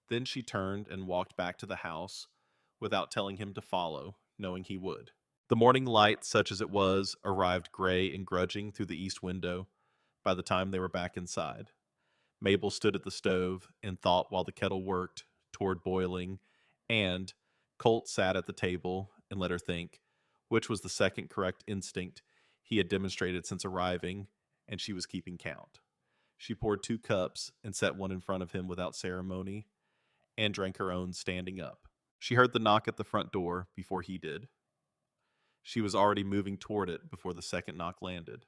Then she turned and walked back to the house, without telling him to follow, knowing he would. The morning light, such as it was, arrived gray and grudging through the east window by the time they were back inside. Mabel stood at the stove and thought while the kettle worked toward boiling, and Colt sat at the table and let her think, which was the second correct instinct he had demonstrated since arriving, and she was keeping count. She poured 2 cups and set one in front of him without ceremony, and drank her own standing up. She heard the knock at the front door before he did. She was already moving toward it before the second knock landed.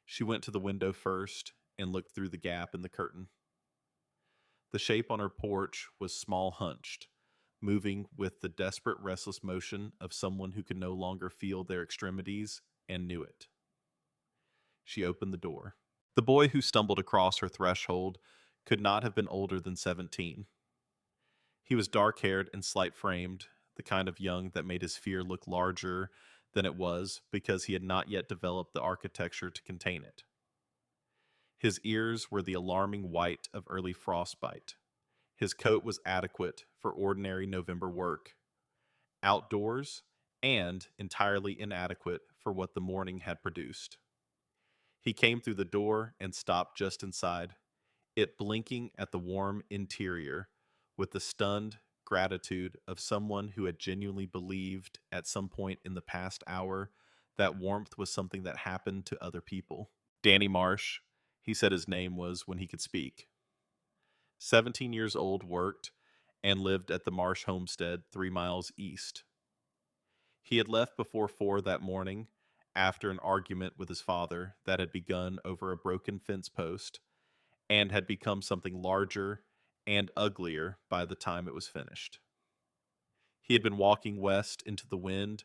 She went to the window first and looked through the gap in the curtain. The shape on her porch was small hunched, moving with the desperate restless motion of someone who could no longer feel their extremities and knew it. She opened the door. The boy who stumbled across her threshold could not have been older than 17. He was dark-haired and slight-framed, the kind of young that made his fear look larger than it was because he had not yet developed the architecture to contain it. His ears were the alarming white of early frostbite. His coat was adequate for ordinary November work, outdoors, and entirely inadequate for what the morning had produced. He came through the door and stopped just inside, it blinking at the warm interior with the stunned gratitude of someone who had genuinely believed at some point in the past hour that warmth was something that happened to other people. Danny Marsh, He said his name was when he could speak. 17 years old, worked, and lived at the Marsh homestead 3 miles east. He had left before 4 that morning after an argument with his father that had begun over a broken fence post and had become something larger and uglier by the time it was finished. He had been walking west into the wind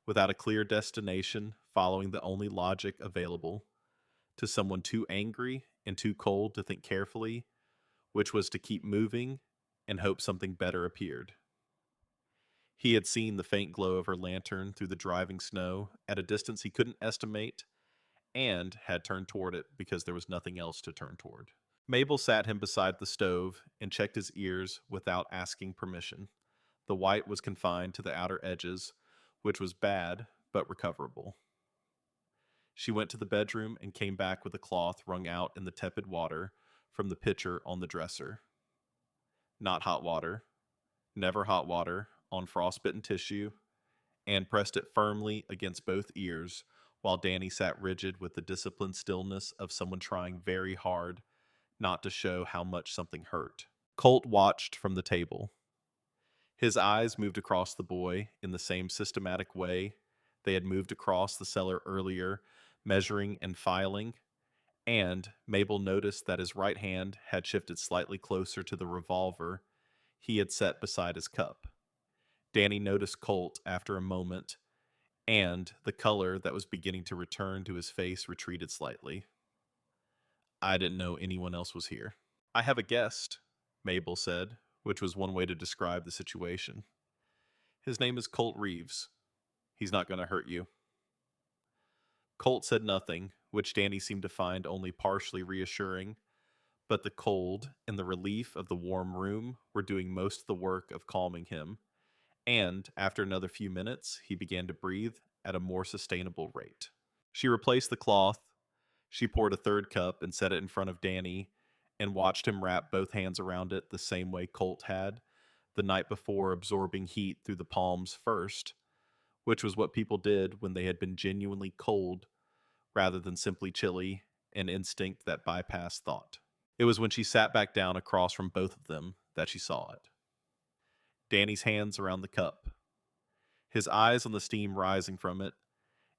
without a clear destination, following the only logic available to someone too angry and too cold to think carefully, which was to keep moving and hope something better appeared. He had seen the faint glow of her lantern through the driving snow at a distance he couldn't estimate and had turned toward it because there was nothing else to turn toward. Mabel sat him beside the stove and checked his ears without asking permission. The white was confined to the outer edges, which was bad but recoverable. She went to the bedroom and came back with a cloth wrung out in the tepid water from the pitcher on the dresser. Not hot water, never hot water, on frostbitten tissue, and pressed it firmly against both ears while Danny sat rigid with the disciplined stillness of someone trying very hard not to show how much something hurt. Colt watched from the table. His eyes moved across the boy in the same systematic way they had moved across the cellar earlier, measuring and filing, and Mabel noticed that his right hand had shifted slightly closer to the revolver he had set beside his cup. Danny noticed Colt after a moment, and the color that was beginning to return to his face retreated slightly. I didn't know anyone else was here. I have a guest, Mabel said, which was one way to describe the situation. His name is Colt Reeves. He's not going to hurt you. Colt said nothing, which Danny seemed to find only partially reassuring, but the cold and the relief of the warm room were doing most of the work of calming him, and after another few minutes, he began to breathe at a more sustainable rate. She replaced the cloth. She poured a third cup and set it in front of Danny and watched him wrap both hands around it the same way Colt had the night before, absorbing heat through the palms first, which was what people did when they had been genuinely cold rather than simply chilly, an instinct that bypassed thought. It was when she sat back down across from both of them that she saw it. Danny's hands around the cup, his eyes on the steam rising from it,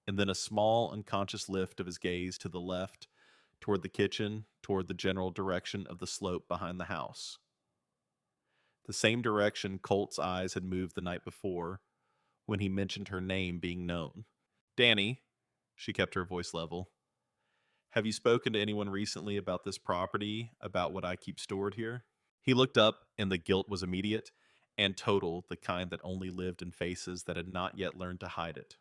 and then a small unconscious lift of his gaze to the left, toward the kitchen, toward the general direction of the slope behind the house. The same direction Colt's eyes had moved the night before, when he mentioned her name being known. Danny, she kept her voice level, have you spoken to anyone recently about this property, about what I keep stored here? He looked up, and the guilt was immediate and total, the kind that only lived in faces that had not yet learned to hide it.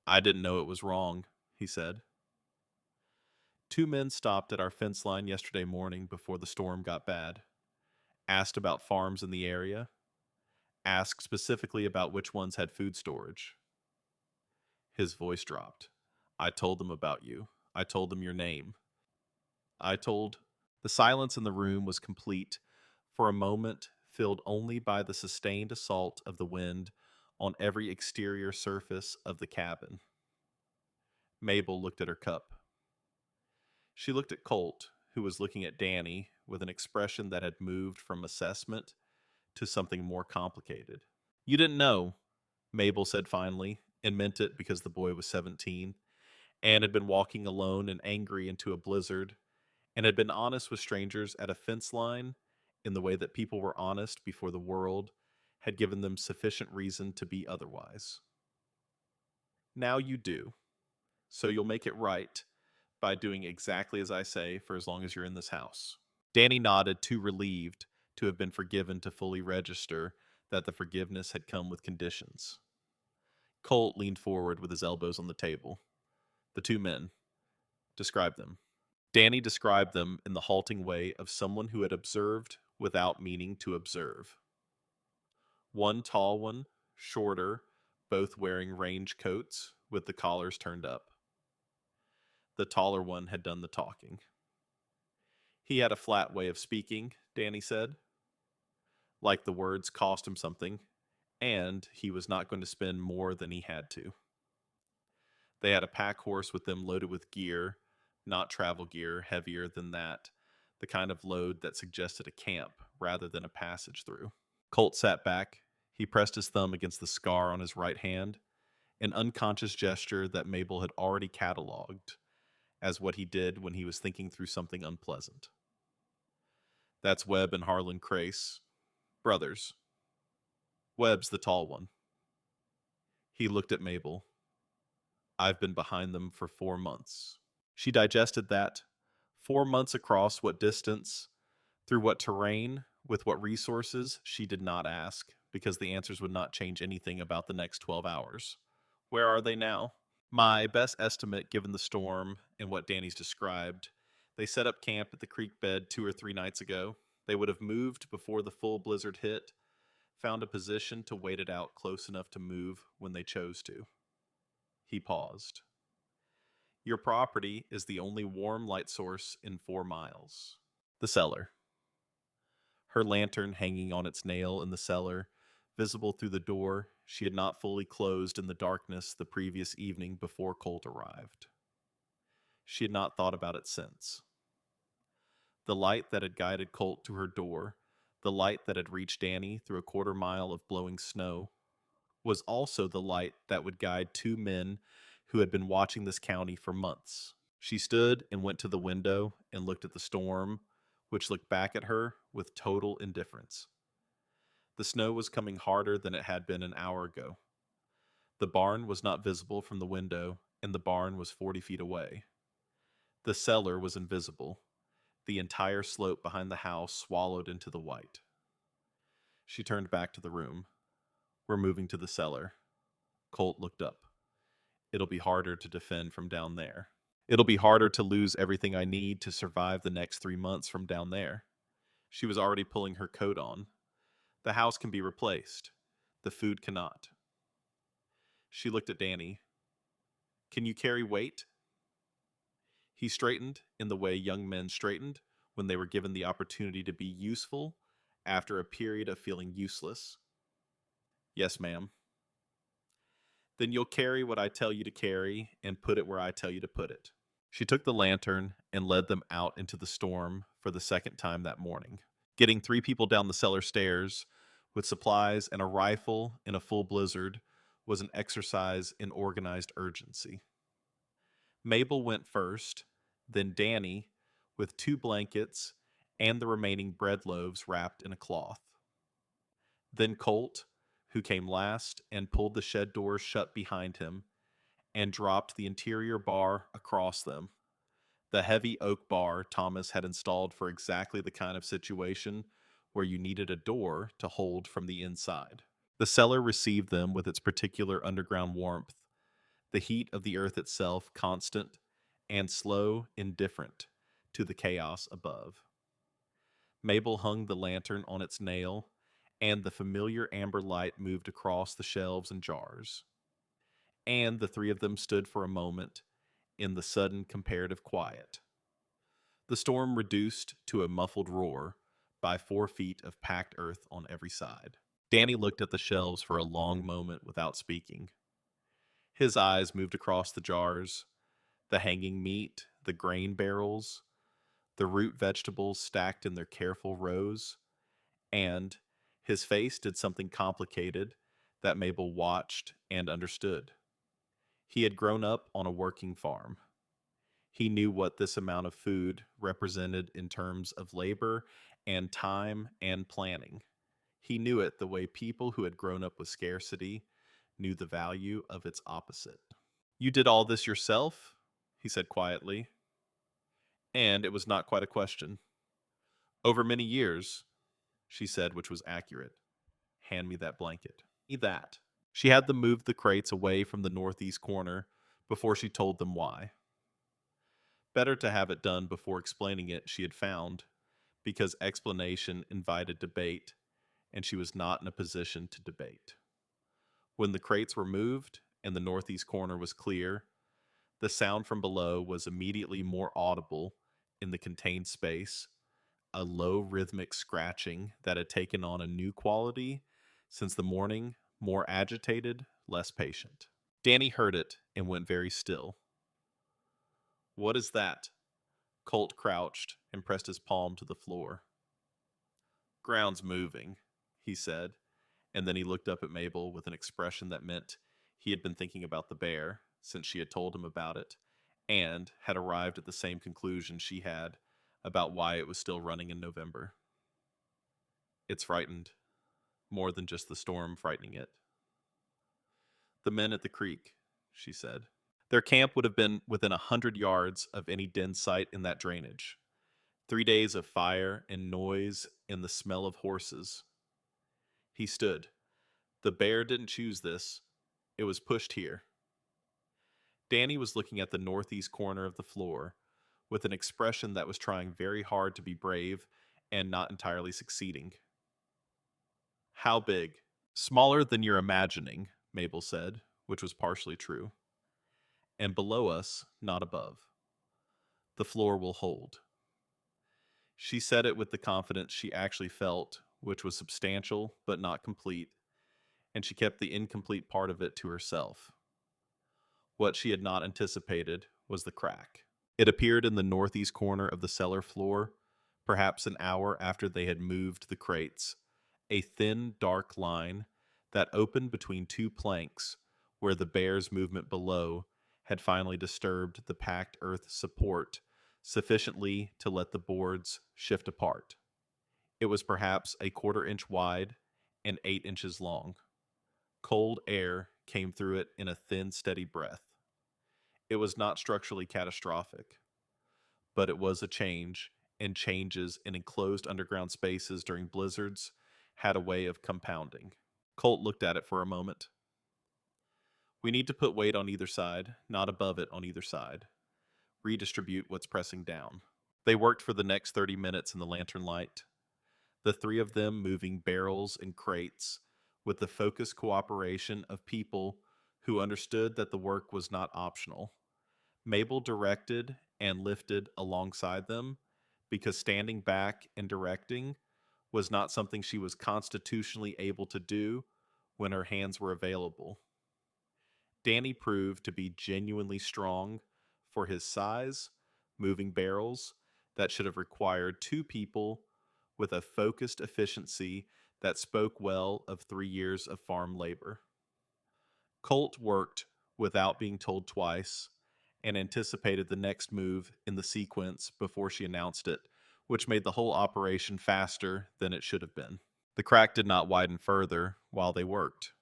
I didn't know it was wrong, he said. 2 men stopped at our fence line yesterday morning before the storm got bad, asked about farms in the area, asked specifically about which ones had food storage. His voice dropped. I told them about you. I told them your name. I told... The silence in the room was complete, for a moment filled only by the sustained assault of the wind on every exterior surface of the cabin. Mabel looked at her cup. She looked at Colt, who was looking at Danny with an expression that had moved from assessment to something more complicated. You didn't know, Mabel said finally, and meant it because the boy was 17, and had been walking alone and angry into a blizzard, and had been honest with strangers at a fence line in the way that people were honest before the world had given them sufficient reason to be otherwise. Now you do, so you'll make it right by doing exactly as I say for as long as you're in this house. Danny nodded, too relieved to have been forgiven to fully register that the forgiveness had come with conditions. Colt leaned forward with his elbows on the table. The 2 men. Describe them. Danny described them in the halting way of someone who had observed without meaning to observe. One tall one, shorter, both wearing range coats with the collars turned up. The taller one had done the talking. He had a flat way of speaking, Danny said. Like the words cost him something, and he was not going to spend more than he had to. They had a pack horse with them loaded with gear, not travel gear heavier than that, the kind of load that suggested a camp rather than a passage through. Colt sat back. He pressed his thumb against the scar on his right hand, an unconscious gesture that Mabel had already catalogued as what he did when he was thinking through something unpleasant. That's Webb and Harlan Crace, brothers. Webb's the tall one. He looked at Mabel. I've been behind them for 4 months. She digested that. 4 months across what distance, through what terrain, with what resources, she did not ask, because the answers would not change anything about the next 12 hours. Where are they now? My best estimate, given the storm and what Danny's described, they set up camp at the creek bed 2 or 3 nights ago. They would have moved before the full blizzard hit, found a position to wait it out close enough to move when they chose to. He paused. Your property is the only warm light source in 4 miles. The cellar. Her lantern hanging on its nail in the cellar, visible through the door she had not fully closed in the darkness the previous evening before Colt arrived. She had not thought about it since. The light that had guided Colt to her door, the light that had reached Danny through a 1/4 mile of blowing snow, was also the light that would guide 2 men who had been watching this county for months. She stood and went to the window and looked at the storm, which looked back at her with total indifference. The snow was coming harder than it had been an hour ago. The barn was not visible from the window, and the barn was 40 feet away. The cellar was invisible, the entire slope behind the house swallowed into the white. She turned back to the room. We're moving to the cellar. Colt looked up. It'll be harder to defend from down there. It'll be harder to lose everything I need to survive the next 3 months from down there. She was already pulling her coat on. The house can be replaced. The food cannot. She looked at Danny. Can you carry weight? He straightened in the way young men straightened when they were given the opportunity to be useful after a period of feeling useless. Yes, ma'am. Then you'll carry what I tell you to carry and put it where I tell you to put it. She took the lantern and led them out into the storm for the second time that morning. Getting 3 people down the cellar stairs with supplies and a rifle in a full blizzard was an exercise in organized urgency. Mabel went first, then Danny with 2 blankets and the remaining bread loaves wrapped in a cloth. Then Colt, who came last and pulled the shed doors shut behind him and dropped the interior bar across them. The heavy oak bar Thomas had installed for exactly the kind of situation where you needed a door to hold from the inside. The cellar received them with its particular underground warmth, the heat of the earth itself constant and slow, indifferent to the chaos above. Mabel hung the lantern on its nail, and the familiar amber light moved across the shelves and jars. And the 3 of them stood for a moment in the sudden comparative quiet. The storm reduced to a muffled roar by 4 feet of packed earth on every side. Danny looked at the shelves for a long moment without speaking. His eyes moved across the jars, the hanging meat, the grain barrels, the root vegetables stacked in their careful rows, and his face did something complicated that Mabel watched and understood. He had grown up on a working farm. He knew what this amount of food represented in terms of labor and time and planning. He knew it the way people who had grown up with scarcity knew the value of its opposite. You did all this yourself? He said quietly. And it was not quite a question. Over many years, she said, which was accurate. Hand me that blanket. Me that. She had them move the crates away from the northeast corner before she told them why. Better to have it done before explaining it, she had found, because explanation invited debate, and she was not in a position to debate. When the crates were moved and the northeast corner was clear, the sound from below was immediately more audible in the contained space, a low rhythmic scratching that had taken on a new quality since the morning, more agitated, less patient. Danny heard it and went very still. What is that? Colt crouched and pressed his palm to the floor. Ground's moving, he said, and then he looked up at Mabel with an expression that meant he had been thinking about the bear since she had told him about it, and had arrived at the same conclusion she had about why it was still running in November. It's frightened, more than just the storm frightening it. The men at the creek, she said. Their camp would have been within 100 yards of any den site in that drainage. 3 days of fire and noise and the smell of horses. He stood. The bear didn't choose this. It was pushed here. Danny was looking at the northeast corner of the floor with an expression that was trying very hard to be brave and not entirely succeeding. How big? Smaller than you're imagining, Mabel said, which was partially true. And below us, not above. The floor will hold. She said it with the confidence she actually felt, which was substantial but not complete, and she kept the incomplete part of it to herself. What she had not anticipated was the crack. It appeared in the northeast corner of the cellar floor, perhaps an hour after they had moved the crates, a thin, dark line that opened between two planks where the bear's movement below had finally disturbed the packed earth support sufficiently to let the boards shift apart. It was perhaps a quarter-inch wide and 8 inches long. Cold air came through it in a thin, steady breath. It was not structurally catastrophic, but it was a change, and changes in enclosed underground spaces during blizzards had a way of compounding. Colt looked at it for a moment. We need to put weight on either side, not above it on either side. Redistribute what's pressing down. They worked for the next 30 minutes in the lantern light, the three of them moving barrels and crates with the focused cooperation of people who understood that the work was not optional. Mabel directed and lifted alongside them because standing back and directing was not something she was constitutionally able to do when her hands were available. Danny proved to be genuinely strong for his size, moving barrels that should have required two people with a focused efficiency that spoke well of 3 years of farm labor. Colt worked without being told twice and anticipated the next move in the sequence before she announced it, which made the whole operation faster than it should have been. The crack did not widen further while they worked.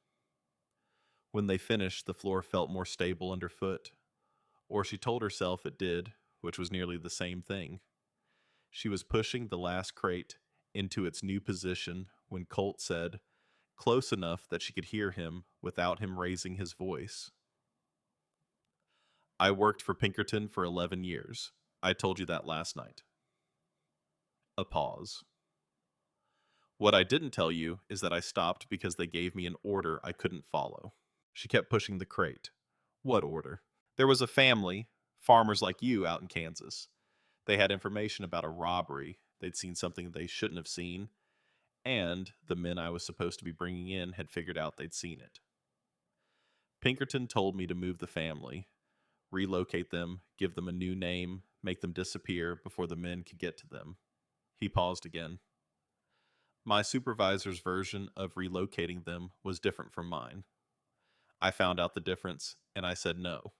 When they finished, the floor felt more stable underfoot, or she told herself it did, which was nearly the same thing. She was pushing the last crate into its new position when Colt said, close enough that she could hear him without him raising his voice, I worked for Pinkerton for 11 years. I told you that last night. A pause. What I didn't tell you is that I stopped because they gave me an order I couldn't follow. She kept pushing the crate. What order? There was a family, farmers like you, out in Kansas. They had information about a robbery. They'd seen something they shouldn't have seen, and the men I was supposed to be bringing in had figured out they'd seen it. Pinkerton told me to move the family, relocate them, give them a new name, make them disappear before the men could get to them. He paused again. My supervisor's version of relocating them was different from mine. I found out the difference, and I said no.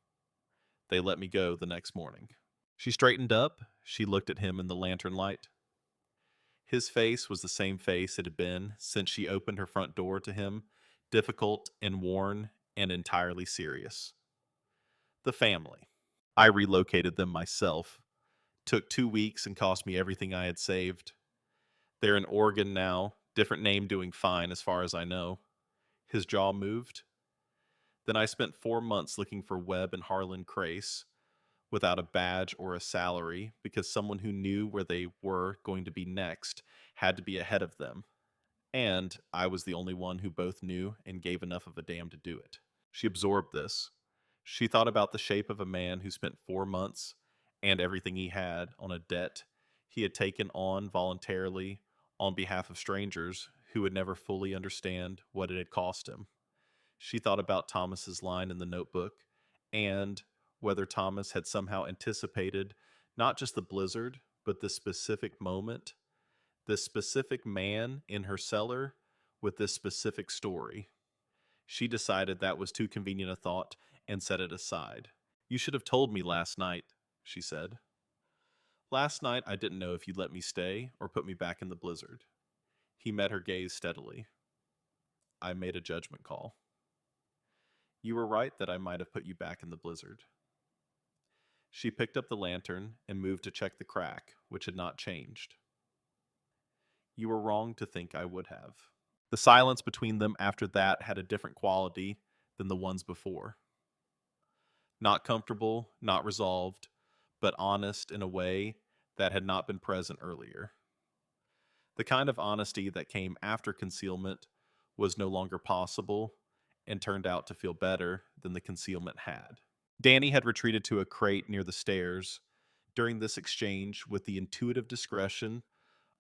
They let me go the next morning. She straightened up. She looked at him in the lantern light. His face was the same face it had been since she opened her front door to him, difficult and worn and entirely serious. The family. I relocated them myself. Took 2 weeks and cost me everything I had saved. They're in Oregon now, different name, doing fine as far as I know. His jaw moved. Then I spent 4 months looking for Webb and Harlan Crace without a badge or a salary because someone who knew where they were going to be next had to be ahead of them. And I was the only one who both knew and gave enough of a damn to do it. She absorbed this. She thought about the shape of a man who spent 4 months and everything he had on a debt he had taken on voluntarily on behalf of strangers who would never fully understand what it had cost him. She thought about Thomas's line in the notebook and whether Thomas had somehow anticipated not just the blizzard, but this specific moment, this specific man in her cellar with this specific story. She decided that was too convenient a thought and set it aside. You should have told me last night, she said. Last night I didn't know if you'd let me stay or put me back in the blizzard. He met her gaze steadily. I made a judgment call. You were right that I might have put you back in the blizzard. She picked up the lantern and moved to check the crack, which had not changed. You were wrong to think I would have. The silence between them after that had a different quality than the ones before. Not comfortable, not resolved, but honest in a way that had not been present earlier. The kind of honesty that came after concealment was no longer possible and turned out to feel better than the concealment had. Danny had retreated to a crate near the stairs during this exchange with the intuitive discretion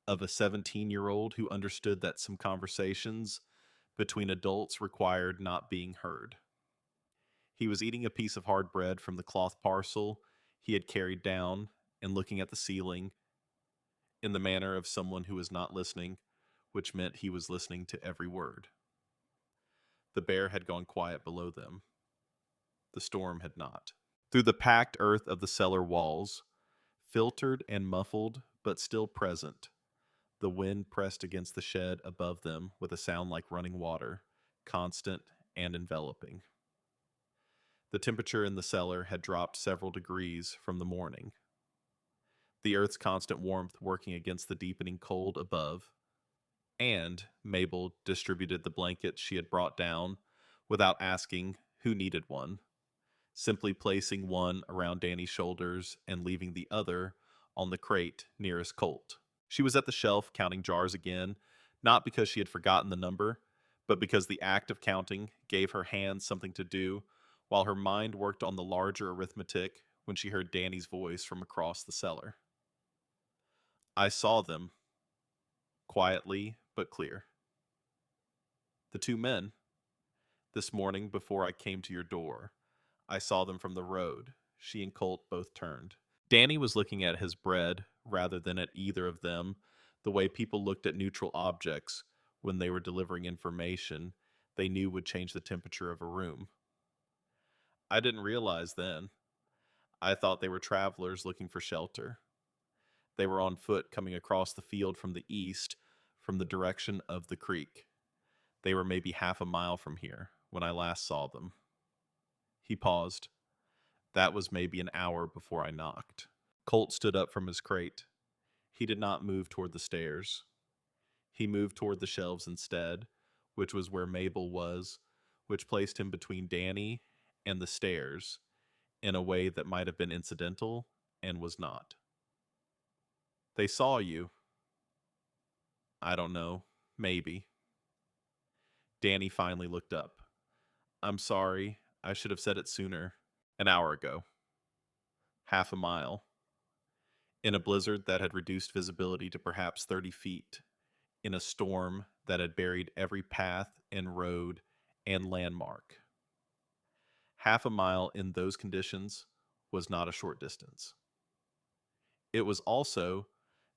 of a 17-year-old who understood that some conversations between adults required not being heard. He was eating a piece of hard bread from the cloth parcel he had carried down and looking at the ceiling in the manner of someone who was not listening, which meant he was listening to every word. The bear had gone quiet below them. The storm had not. Through the packed earth of the cellar walls, filtered and muffled but still present, the wind pressed against the shed above them with a sound like running water, constant and enveloping. The temperature in the cellar had dropped several degrees from the morning, the earth's constant warmth working against the deepening cold above, and Mabel distributed the blankets she had brought down without asking who needed one, simply placing one around Danny's shoulders and leaving the other on the crate nearest Colt. She was at the shelf counting jars again, not because she had forgotten the number, but because the act of counting gave her hands something to do while her mind worked on the larger arithmetic when she heard Danny's voice from across the cellar. I saw them, quietly but clear. The two men. This morning before I came to your door, I saw them from the road. She and Colt both turned. Danny was looking at his bread rather than at either of them, the way people looked at neutral objects when they were delivering information they knew would change the temperature of a room. I didn't realize then. I thought they were travelers looking for shelter. They were on foot coming across the field from the east, from the direction of the creek. They were maybe half a mile from here when I last saw them. He paused. That was maybe an hour before I knocked. Colt stood up from his crate. He did not move toward the stairs. He moved toward the shelves instead, which was where Mabel was, which placed him between Danny and the stairs in a way that might have been incidental and was not. They saw you. I don't know. Maybe. Danny finally looked up. I'm sorry. I should have said it sooner. An hour ago. Half a mile. In a blizzard that had reduced visibility to perhaps 30 feet. In a storm that had buried every path and road and landmark. Half a mile in those conditions was not a short distance. It was also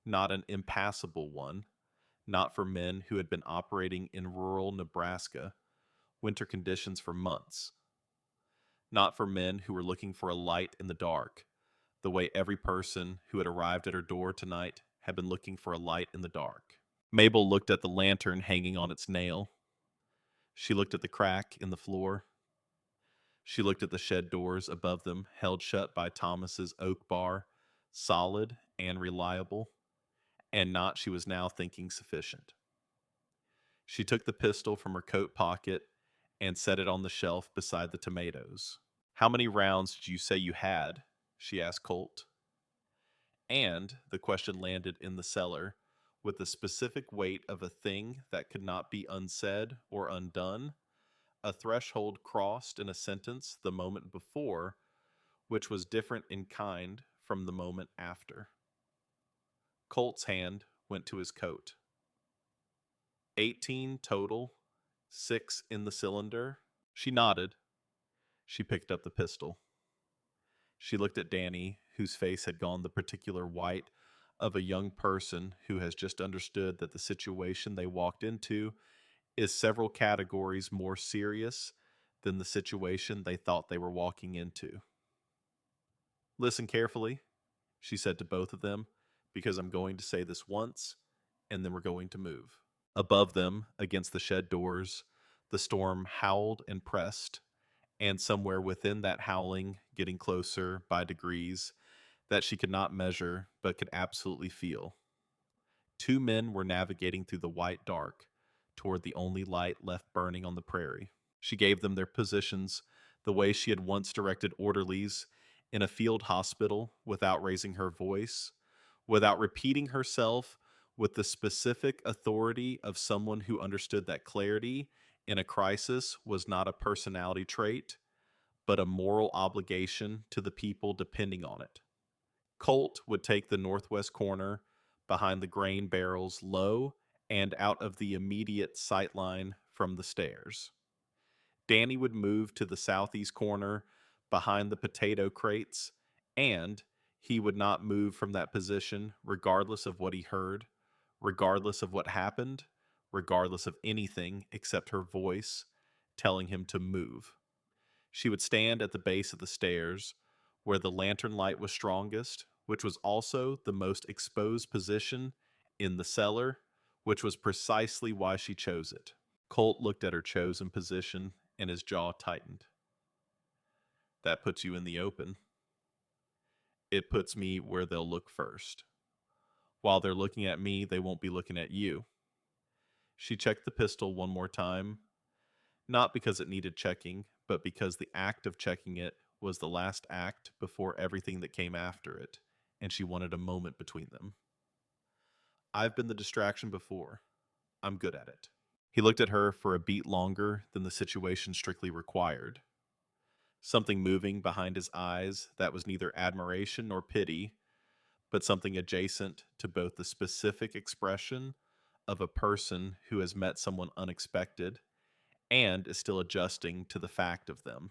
not an impassable one, not for men who had been operating in rural Nebraska, winter conditions for months. Not for men who were looking for a light in the dark, the way every person who had arrived at her door tonight had been looking for a light in the dark. Mabel looked at the lantern hanging on its nail. She looked at the crack in the floor. She looked at the shed doors above them, held shut by Thomas's oak bar, solid and reliable, and not, she was now thinking, sufficient. She took the pistol from her coat pocket and set it on the shelf beside the tomatoes. How many rounds did you say you had? She asked Colt. And the question landed in the cellar with the specific weight of a thing that could not be unsaid or undone, a threshold crossed in a sentence the moment before, which was different in kind from the moment after. Colt's hand went to his coat. 18 total, 6 in the cylinder. She nodded. She picked up the pistol. She looked at Danny, whose face had gone the particular white of a young person who has just understood that the situation they walked into is several categories more serious than the situation they thought they were walking into. Listen carefully, she said to both of them, because I'm going to say this once, and then we're going to move. Above them, against the shed doors, the storm howled and pressed, and somewhere within that howling, getting closer by degrees that she could not measure but could absolutely feel. Two men were navigating through the white dark toward the only light left burning on the prairie. She gave them their positions the way she had once directed orderlies in a field hospital without raising her voice, without repeating herself with the specific authority of someone who understood that clarity in a crisis was not a personality trait, but a moral obligation to the people depending on it. Colt would take the northwest corner behind the grain barrels low and out of the immediate sight line from the stairs. Danny would move to the southeast corner behind the potato crates, and he would not move from that position regardless of what he heard, regardless of what happened, regardless of anything except her voice telling him to move. She would stand at the base of the stairs, where the lantern light was strongest, which was also the most exposed position in the cellar, which was precisely why she chose it. Colt looked at her chosen position, and his jaw tightened. That puts you in the open. It puts me where they'll look first. While they're looking at me, they won't be looking at you. She checked the pistol one more time, not because it needed checking, but because the act of checking it was the last act before everything that came after it, and she wanted a moment between them. I've been the distraction before. I'm good at it. He looked at her for a beat longer than the situation strictly required. Something moving behind his eyes that was neither admiration nor pity, but something adjacent to both the specific expression of a person who has met someone unexpected and is still adjusting to the fact of them.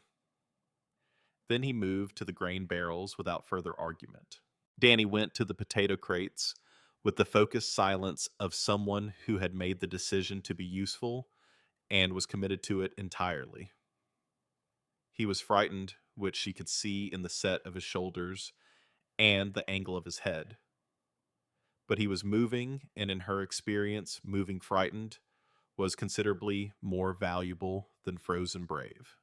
Then he moved to the grain barrels without further argument. Danny went to the potato crates with the focused silence of someone who had made the decision to be useful and was committed to it entirely. He was frightened, which she could see in the set of his shoulders and the angle of his head. But he was moving, and in her experience, moving frightened was considerably more valuable than frozen brave.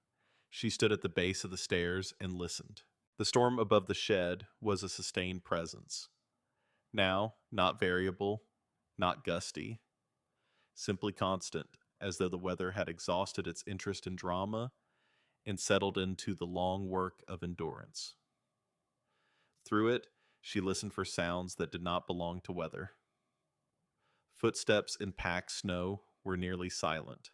She stood at the base of the stairs and listened. The storm above the shed was a sustained presence. Now, not variable, not gusty, simply constant, as though the weather had exhausted its interest in drama and settled into the long work of endurance. Through it, she listened for sounds that did not belong to weather. Footsteps in packed snow were nearly silent.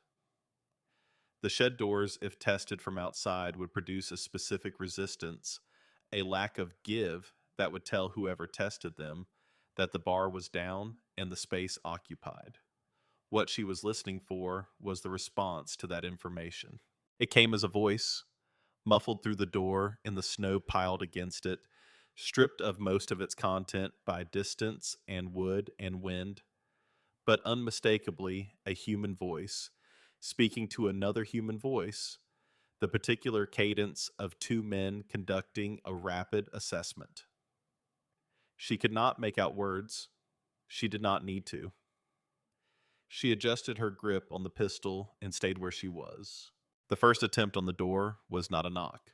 The shed doors, if tested from outside, would produce a specific resistance, a lack of give that would tell whoever tested them that the bar was down and the space occupied. What she was listening for was the response to that information. It came as a voice, muffled through the door in the snow piled against it, stripped of most of its content by distance and wood and wind, but unmistakably a human voice, speaking to another human voice, the particular cadence of two men conducting a rapid assessment. She could not make out words. She did not need to. She adjusted her grip on the pistol and stayed where she was. The first attempt on the door was not a knock.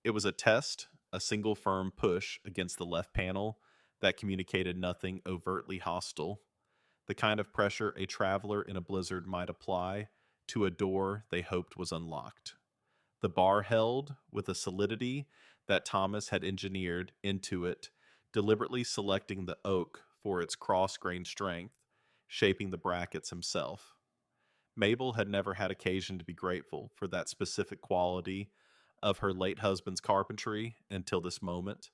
It was a test, a single firm push against the left panel that communicated nothing overtly hostile, the kind of pressure a traveler in a blizzard might apply to a door they hoped was unlocked. The bar held with a solidity that Thomas had engineered into it, deliberately selecting the oak for its cross-grained strength, shaping the brackets himself. Mabel had never had occasion to be grateful for that specific quality of her late husband's carpentry until this moment,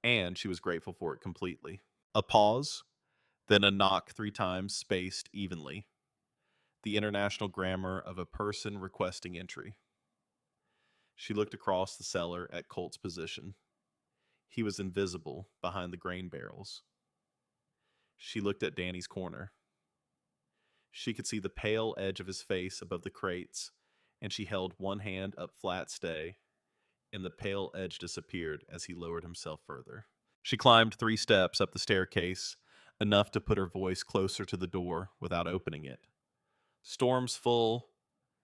and she was grateful for it completely. A pause, then a knock 3 times spaced evenly. The international grammar of a person requesting entry. She looked across the cellar at Colt's position. He was invisible behind the grain barrels. She looked at Danny's corner. She could see the pale edge of his face above the crates, and she held one hand up flat stay, and the pale edge disappeared as he lowered himself further. She climbed 3 steps up the staircase, enough to put her voice closer to the door without opening it. "Storm's full,"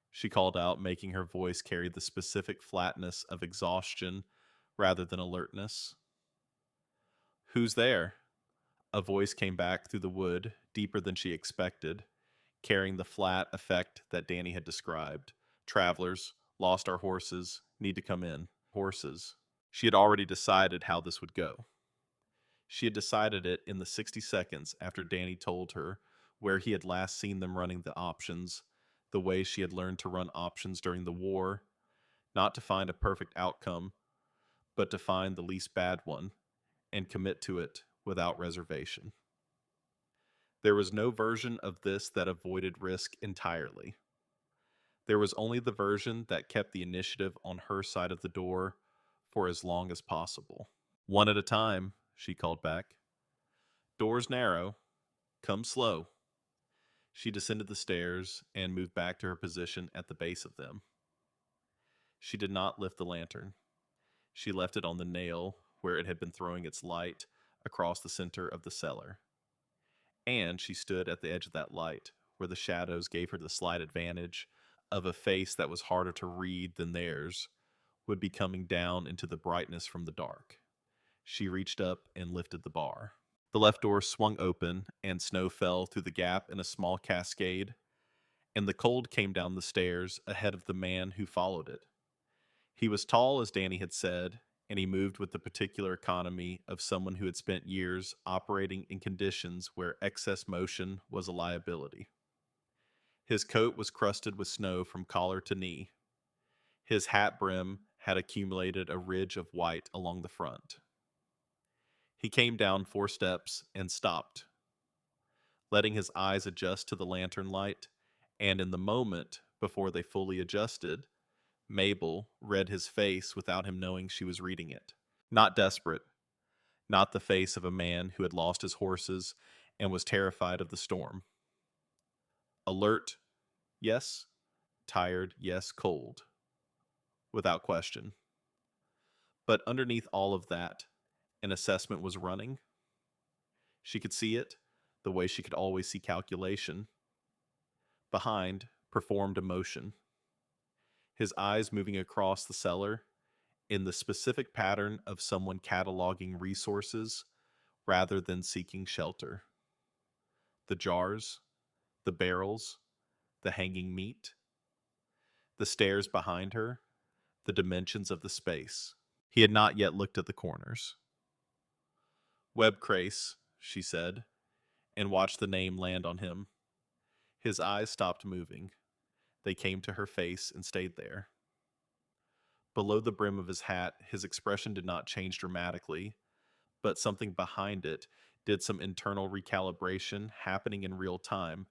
she called out, making her voice carry the specific flatness of exhaustion rather than alertness. "Who's there?" A voice came back through the wood, deeper than she expected, carrying the flat effect that Danny had described. "Travelers, lost our horses, need to come in." Horses. She had already decided how this would go. She had decided it in the 60 seconds after Danny told her where he had last seen them running the options, the way she had learned to run options during the war, not to find a perfect outcome, but to find the least bad one and commit to it without reservation. There was no version of this that avoided risk entirely. There was only the version that kept the initiative on her side of the door for as long as possible. "One at a time," she called back. "Doors narrow. Come slow." She descended the stairs and moved back to her position at the base of them. She did not lift the lantern. She left it on the nail where it had been throwing its light across the center of the cellar. And she stood at the edge of that light, where the shadows gave her the slight advantage of a face that was harder to read than theirs would be coming down into the brightness from the dark. She reached up and lifted the bar. The left door swung open, and snow fell through the gap in a small cascade, and the cold came down the stairs ahead of the man who followed it. He was tall, as Danny had said, and he moved with the particular economy of someone who had spent years operating in conditions where excess motion was a liability. His coat was crusted with snow from collar to knee. His hat brim had accumulated a ridge of white along the front. He came down 4 steps and stopped, letting his eyes adjust to the lantern light, and in the moment before they fully adjusted, Mabel read his face without him knowing she was reading it. Not desperate, not the face of a man who had lost his horses and was terrified of the storm. Alert, yes. Tired, yes. Cold, without question. But underneath all of that, an assessment was running. She could see it, the way she could always see calculation. Behind, performed emotion. His eyes moving across the cellar in the specific pattern of someone cataloging resources rather than seeking shelter. The jars, the barrels, the hanging meat, the stairs behind her, the dimensions of the space. He had not yet looked at the corners. "Webb Crace," she said, and watched the name land on him. His eyes stopped moving. They came to her face and stayed there. Below the brim of his hat, his expression did not change dramatically, but something behind it did some internal recalibration happening in real time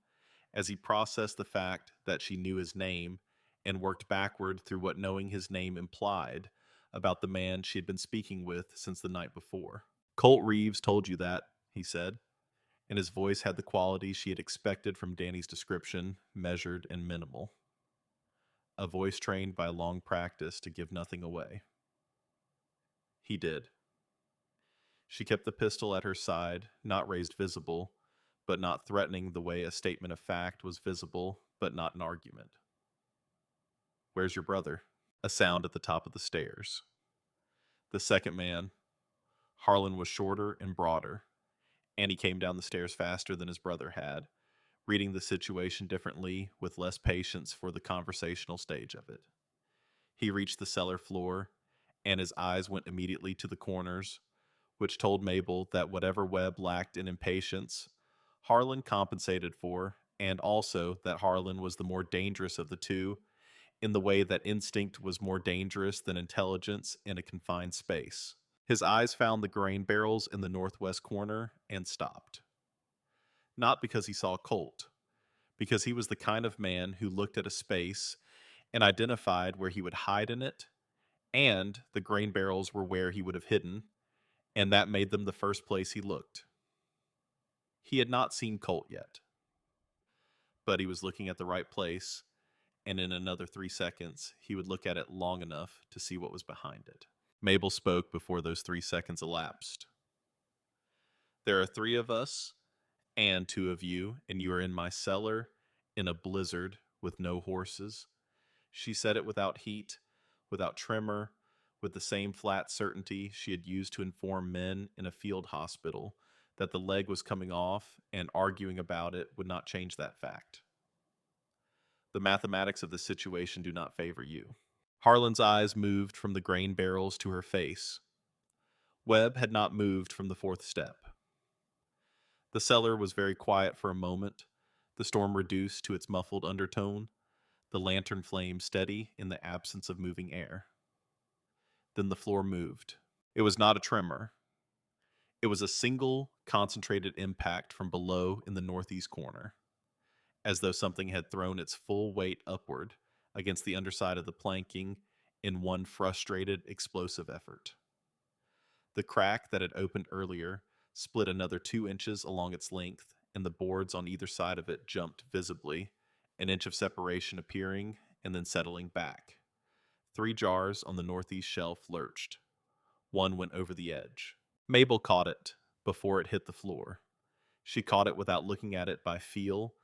as he processed the fact that she knew his name and worked backward through what knowing his name implied about the man she had been speaking with since the night before. "Colt Reeves told you that," he said, and his voice had the quality she had expected from Danny's description, measured and minimal. A voice trained by long practice to give nothing away. He did. She kept the pistol at her side, not raised visible, but not threatening the way a statement of fact was visible, but not an argument. "Where's your brother?" A sound at the top of the stairs. The second man, Harlan, was shorter and broader, and he came down the stairs faster than his brother had, reading the situation differently with less patience for the conversational stage of it. He reached the cellar floor, and his eyes went immediately to the corners, which told Mabel that whatever Webb lacked in impatience, Harlan compensated for, and also that Harlan was the more dangerous of the two, in the way that instinct was more dangerous than intelligence in a confined space. His eyes found the grain barrels in the northwest corner and stopped. Not because he saw Colt, because he was the kind of man who looked at a space and identified where he would hide in it and the grain barrels were where he would have hidden, and that made them the first place he looked. He had not seen Colt yet, but he was looking at the right place, and in another 3 seconds, he would look at it long enough to see what was behind it. Mabel spoke before those 3 seconds elapsed. There are three of us and two of you, and you are in my cellar in a blizzard with no horses. She said it without heat, without tremor, with the same flat certainty she had used to inform men in a field hospital that the leg was coming off, and arguing about it would not change that fact. The mathematics of the situation do not favor you. Harlan's eyes moved from the grain barrels to her face. Webb had not moved from the fourth step. The cellar was very quiet for a moment, the storm reduced to its muffled undertone, the lantern flame steady in the absence of moving air. Then the floor moved. It was not a tremor. It was a single, concentrated impact from below in the northeast corner, as though something had thrown its full weight upward against the underside of the planking in one frustrated, explosive effort. The crack that had opened earlier split another 2 inches along its length, and the boards on either side of it jumped visibly, an inch of separation appearing and then settling back. 3 jars on the northeast shelf lurched. One went over the edge. Mabel caught it before it hit the floor. She caught it without looking at it by feel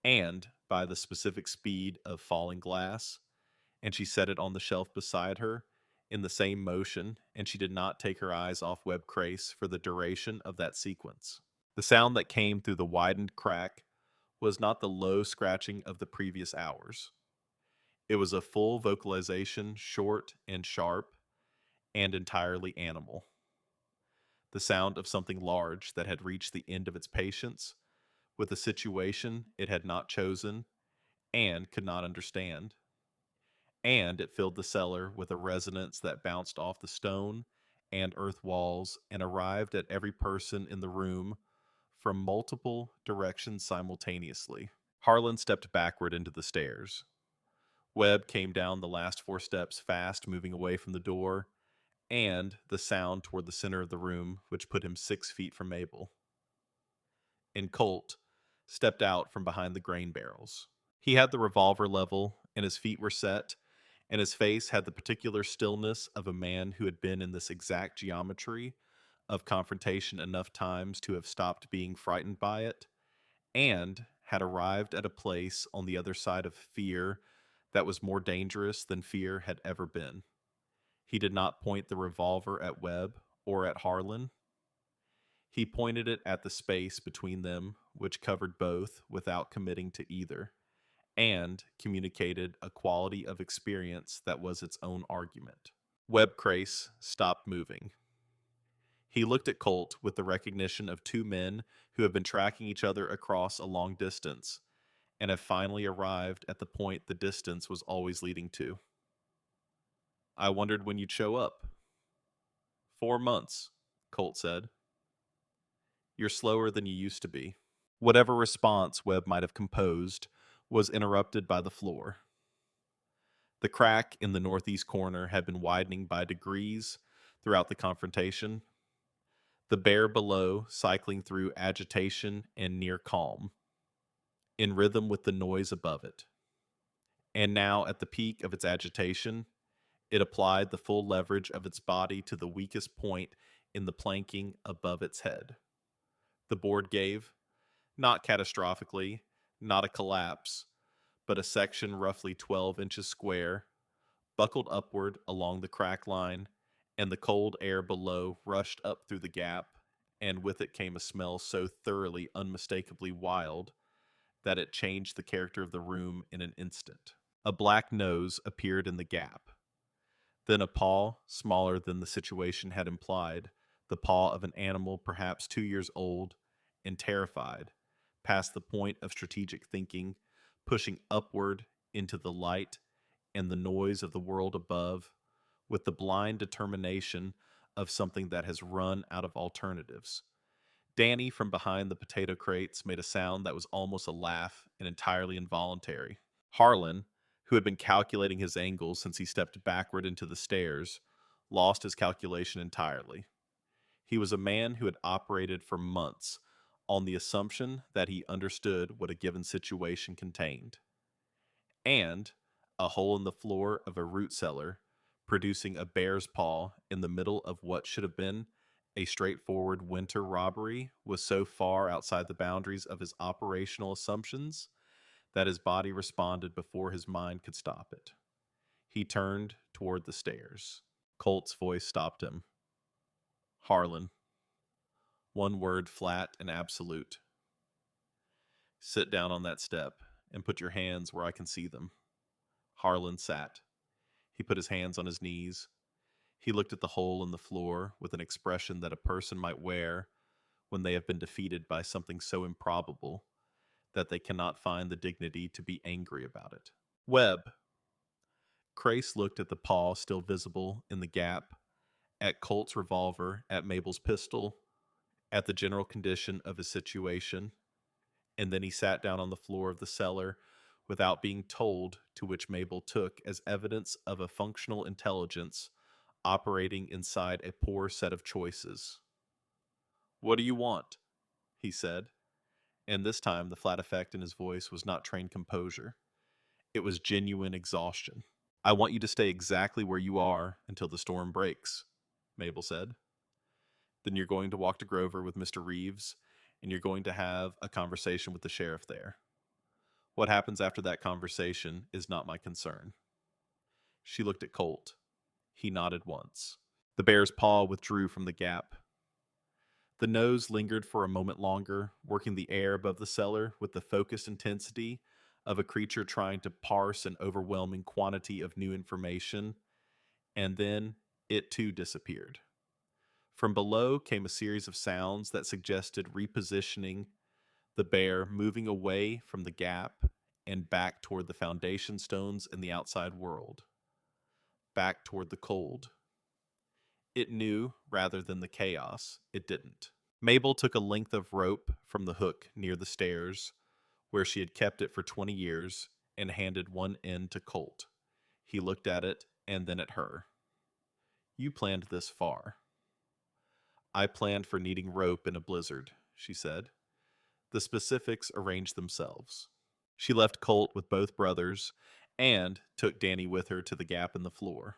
and by the specific speed of falling glass, and she set it on the shelf beside her in the same motion, and she did not take her eyes off Webb Crace for the duration of that sequence. The sound that came through the widened crack was not the low scratching of the previous hours. It was a full vocalization, short and sharp, and entirely animal. The sound of something large that had reached the end of its patience, with a situation it had not chosen and could not understand. And it filled the cellar with a resonance that bounced off the stone and earth walls and arrived at every person in the room from multiple directions simultaneously. Harlan stepped backward into the stairs. Webb came down the last 4 steps fast, moving away from the door, and the sound toward the center of the room, which put him 6 feet from Mabel. And Colt stepped out from behind the grain barrels. He had the revolver level, and his feet were set, and his face had the particular stillness of a man who had been in this exact geometry of confrontation enough times to have stopped being frightened by it, and had arrived at a place on the other side of fear that was more dangerous than fear had ever been. He did not point the revolver at Webb or at Harlan. He pointed it at the space between them, which covered both without committing to either, and communicated a quality of experience that was its own argument. Webb Crace stopped moving. He looked at Colt with the recognition of two men who have been tracking each other across a long distance and have finally arrived at the point the distance was always leading to. I wondered when you'd show up. 4 months, Colt said. You're slower than you used to be. Whatever response Webb might have composed was interrupted by the floor. The crack in the northeast corner had been widening by degrees throughout the confrontation, the bear below cycling through agitation and near calm, in rhythm with the noise above it. And now, at the peak of its agitation, it applied the full leverage of its body to the weakest point in the planking above its head. The board gave, not catastrophically, not a collapse, but a section roughly 12 inches square, buckled upward along the crack line, and the cold air below rushed up through the gap, and with it came a smell so thoroughly, unmistakably wild that it changed the character of the room in an instant. A black nose appeared in the gap. Then a paw, smaller than the situation had implied, the paw of an animal perhaps 2 years old and terrified, past the point of strategic thinking, pushing upward into the light and the noise of the world above, with the blind determination of something that has run out of alternatives. Danny, from behind the potato crates, made a sound that was almost a laugh and entirely involuntary. Harlan, who had been calculating his angle since he stepped backward into the stairs, lost his calculation entirely. He was a man who had operated for months on the assumption that he understood what a given situation contained, and a hole in the floor of a root cellar producing a bear's paw in the middle of what should have been a straightforward winter robbery was so far outside the boundaries of his operational assumptions that his body responded before his mind could stop it. He turned toward the stairs. Colt's voice stopped him. Harlan. One word, flat and absolute. Sit down on that step and put your hands where I can see them. Harlan sat. He put his hands on his knees. He looked at the hole in the floor with an expression that a person might wear when they have been defeated by something so improbable that they cannot find the dignity to be angry about it. Webb. Crace looked at the paw still visible in the gap, at Colt's revolver, at Mabel's pistol, at the general condition of his situation, and then he sat down on the floor of the cellar without being told, to which Mabel took as evidence of a functional intelligence operating inside a poor set of choices. What do you want? He said, and this time the flat effect in his voice was not trained composure. It was genuine exhaustion. I want you to stay exactly where you are until the storm breaks, Mabel said. Then you're going to walk to Grover with Mr. Reeves, and you're going to have a conversation with the sheriff there. What happens after that conversation is not my concern. She looked at Colt. He nodded once. The bear's paw withdrew from the gap. The nose lingered for a moment longer, working the air above the cellar with the focused intensity of a creature trying to parse an overwhelming quantity of new information, and then it too disappeared. From below came a series of sounds that suggested repositioning, the bear moving away from the gap and back toward the foundation stones in the outside world, back toward the cold. It knew, rather than the chaos, it didn't. Mabel took a length of rope from the hook near the stairs, where she had kept it for 20 years, and handed one end to Colt. He looked at it and then at her. You planned this far. I planned for needing rope in a blizzard, she said. The specifics arranged themselves. She left Colt with both brothers and took Danny with her to the gap in the floor.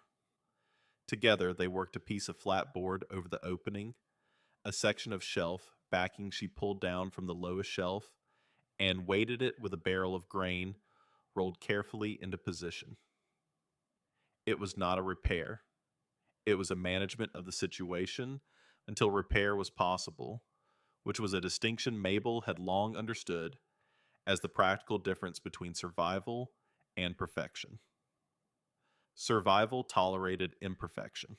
Together, they worked a piece of flat board over the opening, a section of shelf backing she pulled down from the lowest shelf, and weighted it with a barrel of grain rolled carefully into position. It was not a repair. It was a management of the situation until repair was possible, which was a distinction Mabel had long understood as the practical difference between survival and perfection. Survival tolerated imperfection.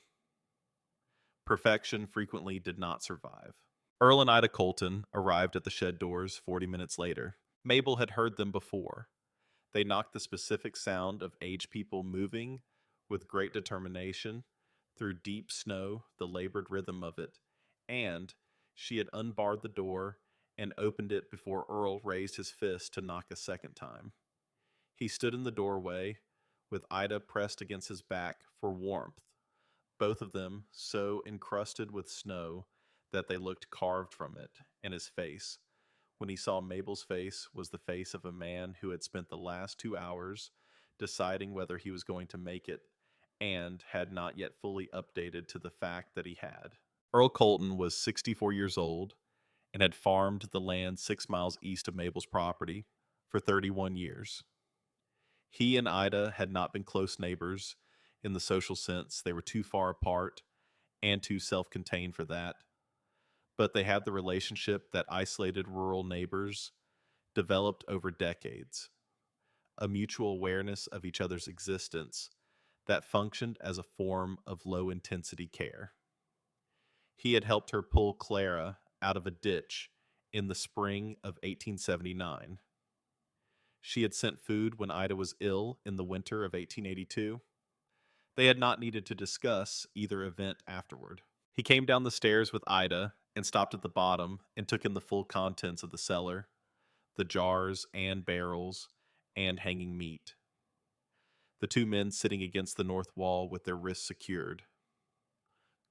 Perfection frequently did not survive. Earl and Ida Colton arrived at the shed doors 40 minutes later. Mabel had heard them before. They knocked the specific sound of aged people moving with great determination through deep snow, the labored rhythm of it, and she had unbarred the door and opened it before Earl raised his fist to knock a second time. He stood in the doorway, with Ida pressed against his back for warmth, both of them so encrusted with snow that they looked carved from it, and his face, when he saw Mabel's face, was the face of a man who had spent the last 2 hours deciding whether he was going to make it and had not yet fully updated to the fact that he had. Earl Colton was 64 years old and had farmed the land 6 miles east of Mabel's property for 31 years. He and Ida had not been close neighbors in the social sense. They were too far apart and too self-contained for that. But they had the relationship that isolated rural neighbors developed over decades, a mutual awareness of each other's existence that functioned as a form of low-intensity care. He had helped her pull Clara out of a ditch in the spring of 1879. She had sent food when Ida was ill in the winter of 1882. They had not needed to discuss either event afterward. He came down the stairs with Ida and stopped at the bottom and took in the full contents of the cellar, the jars and barrels and hanging meat. the two men sitting against the north wall with their wrists secured.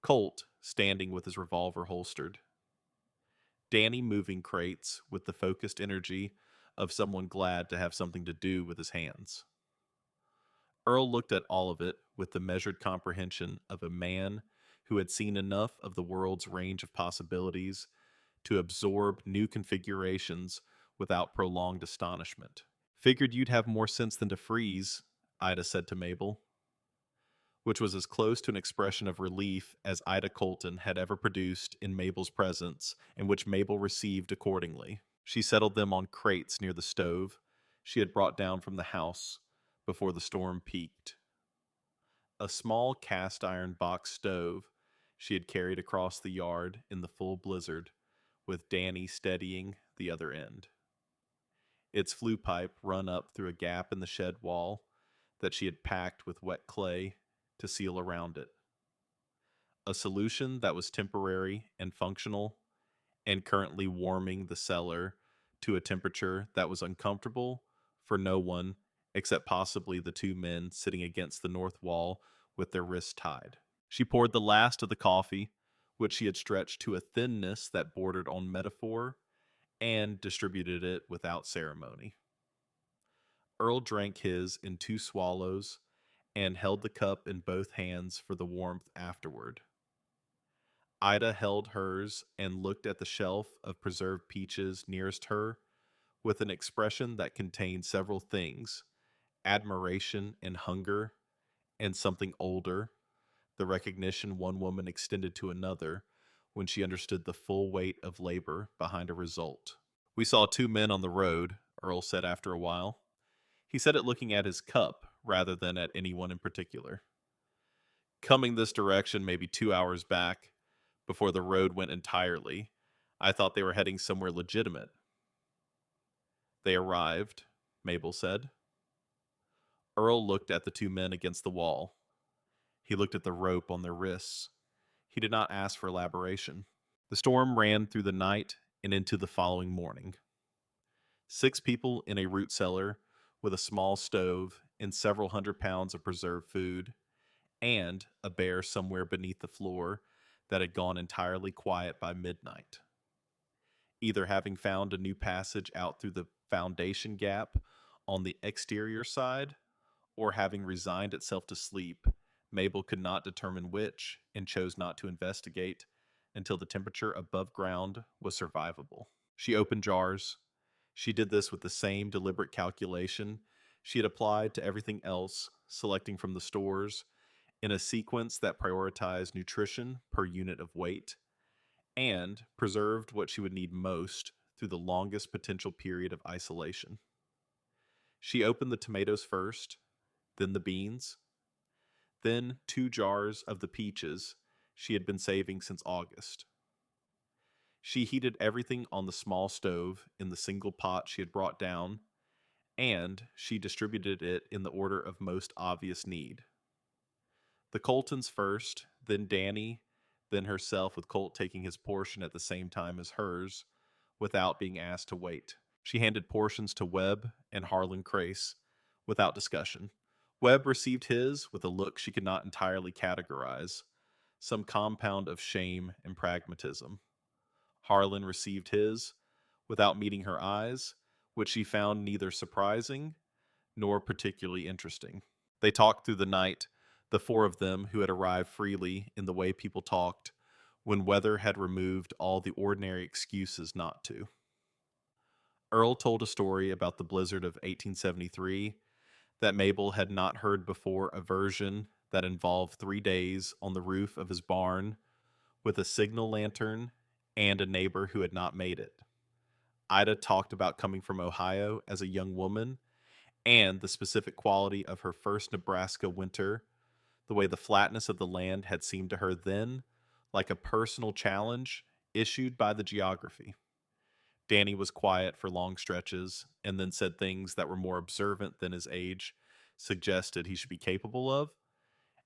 Colt standing with his revolver holstered. Danny moving crates with the focused energy of someone glad to have something to do with his hands. Earl looked at all of it with the measured comprehension of a man who had seen enough of the world's range of possibilities to absorb new configurations without prolonged astonishment. Figured you'd have more sense than to freeze, Ida said to Mabel, which was as close to an expression of relief as Ida Colton had ever produced in Mabel's presence, and which Mabel received accordingly. She settled them on crates near the stove she had brought down from the house before the storm peaked. A small cast iron box stove she had carried across the yard in the full blizzard, with Danny steadying the other end. Its flue pipe run up through a gap in the shed wall that she had packed with wet clay to seal around it. A solution that was temporary and functional, and currently warming the cellar to a temperature that was uncomfortable for no one except possibly the two men sitting against the north wall with their wrists tied. She poured the last of the coffee, which she had stretched to a thinness that bordered on metaphor, and distributed it without ceremony. Earl drank his in 2 swallows and held the cup in both hands for the warmth afterward. Ida held hers and looked at the shelf of preserved peaches nearest her with an expression that contained several things: admiration and hunger, and something older, the recognition one woman extended to another when she understood the full weight of labor behind a result. We saw 2 men on the road, Earl said after a while. He said it looking at his cup rather than at anyone in particular. Coming this direction maybe 2 hours back, before the road went entirely, I thought they were heading somewhere legitimate. They arrived, Mabel said. Earl looked at the 2 men against the wall. He looked at the rope on their wrists. He did not ask for elaboration. The storm ran through the night and into the following morning. 6 people in a root cellar with a small stove and several 100 pounds of preserved food, and a bear somewhere beneath the floor that had gone entirely quiet by midnight. Either having found a new passage out through the foundation gap on the exterior side, or having resigned itself to sleep, Mabel could not determine which, and chose not to investigate until the temperature above ground was survivable. She opened jars. She did this with the same deliberate calculation she had applied to everything else, selecting from the stores in a sequence that prioritized nutrition per unit of weight, and preserved what she would need most through the longest potential period of isolation. She opened the tomatoes first, then the beans, then 2 jars of the peaches she had been saving since August. She heated everything on the small stove in the single pot she had brought down, and she distributed it in the order of most obvious need. The Coltons first, then Danny, then herself, with Colt taking his portion at the same time as hers, without being asked to wait. She handed portions to Webb and Harlan Crace, without discussion. Webb received his with a look she could not entirely categorize, some compound of shame and pragmatism. Harlan received his without meeting her eyes, which she found neither surprising nor particularly interesting. They talked through the night, the 4 of them who had arrived freely in the way people talked when weather had removed all the ordinary excuses not to. Earl told a story about the blizzard of 1873 that Mabel had not heard before, a version that involved 3 days on the roof of his barn with a signal lantern and a neighbor who had not made it. Ida talked about coming from Ohio as a young woman and the specific quality of her first Nebraska winter, the way the flatness of the land had seemed to her then like a personal challenge issued by the geography. Danny was quiet for long stretches and then said things that were more observant than his age suggested he should be capable of,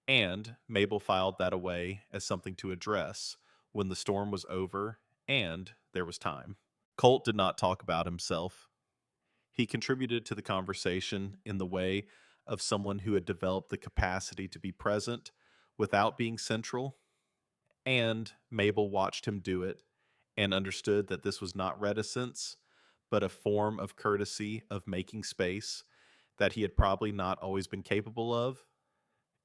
and Mabel filed that away as something to address when the storm was over and there was time. Colt did not talk about himself. He contributed to the conversation in the way of someone who had developed the capacity to be present without being central. And Mabel watched him do it and understood that this was not reticence, but a form of courtesy of making space that he had probably not always been capable of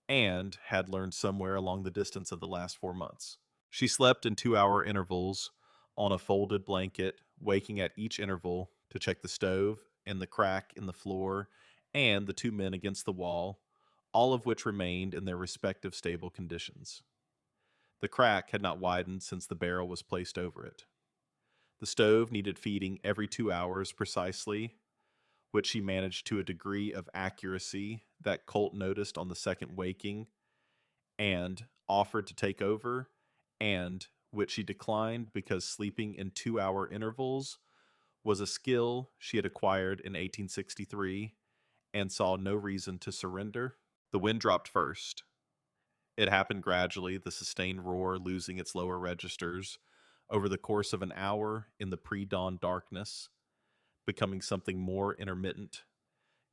and had learned somewhere along the distance of the last 4 months. She slept in 2 hour intervals on a folded blanket, waking at each interval to check the stove and the crack in the floor and the two men against the wall, all of which remained in their respective stable conditions. The crack had not widened since the barrel was placed over it. The stove needed feeding every 2 hours precisely, which she managed to a degree of accuracy that Colt noticed on the second waking and offered to take over, and which she declined because sleeping in 2 hour intervals was a skill she had acquired in 1863 and saw no reason to surrender. The wind dropped first. It happened gradually, the sustained roar losing its lower registers over the course of an hour in the pre dawn darkness, becoming something more intermittent.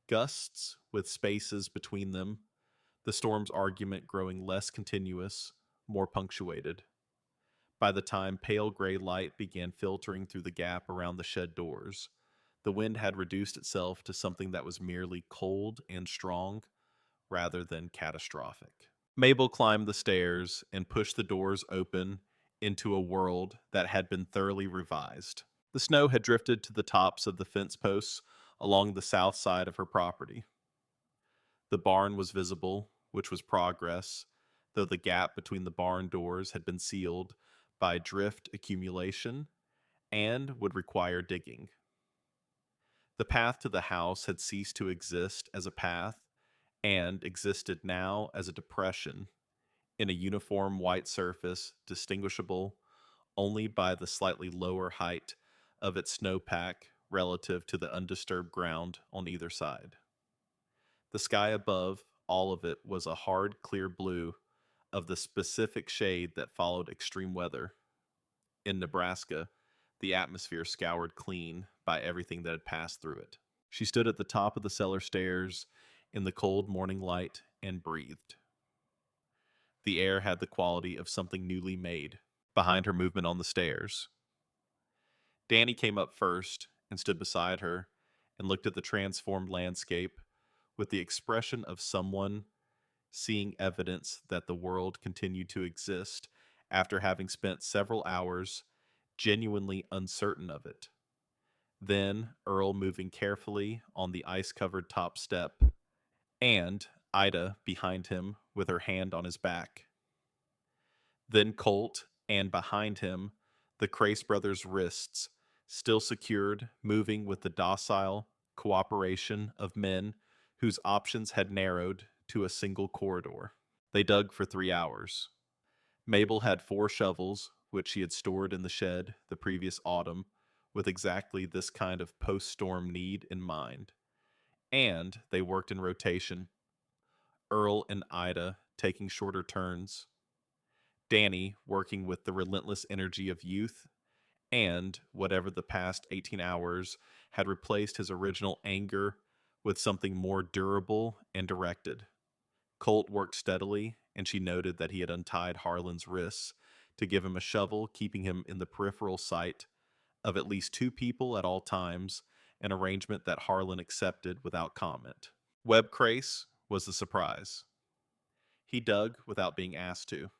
Gusts with spaces between them, the storm's argument growing less continuous, more punctuated. By the time pale gray light began filtering through the gap around the shed doors, the wind had reduced itself to something that was merely cold and strong rather than catastrophic. Mabel climbed the stairs and pushed the doors open into a world that had been thoroughly revised. The snow had drifted to the tops of the fence posts along the south side of her property. The barn was visible, which was progress, though the gap between the barn doors had been sealed by drift accumulation and would require digging. The path to the house had ceased to exist as a path and existed now as a depression in a uniform white surface distinguishable only by the slightly lower height of its snowpack relative to the undisturbed ground on either side. The sky above all of it was a hard, clear blue of the specific shade that followed extreme weather. In Nebraska, the atmosphere scoured clean by everything that had passed through it. She stood at the top of the cellar stairs in the cold morning light and breathed. The air had the quality of something newly made. Behind her movement on the stairs, Danny came up first and stood beside her and looked at the transformed landscape with the expression of someone seeing evidence that the world continued to exist after having spent several hours genuinely uncertain of it. Then Earl moving carefully on the ice-covered top step, and Ida behind him with her hand on his back. Then Colt, and behind him, the Crace brothers' wrists, still secured, moving with the docile cooperation of men whose options had narrowed to a single corridor. They dug for 3 hours. Mabel had 4 shovels, which she had stored in the shed the previous autumn, with exactly this kind of post-storm need in mind. And they worked in rotation, Earl and Ida taking shorter turns, Danny working with the relentless energy of youth, and whatever the past 18 hours had replaced his original anger with something more durable and directed. Colt worked steadily, and she noted that he had untied Harlan's wrists to give him a shovel, keeping him in the peripheral sight of at least 2 people at all times, an arrangement that Harlan accepted without comment. Webb Crace was the surprise. He dug without being asked to.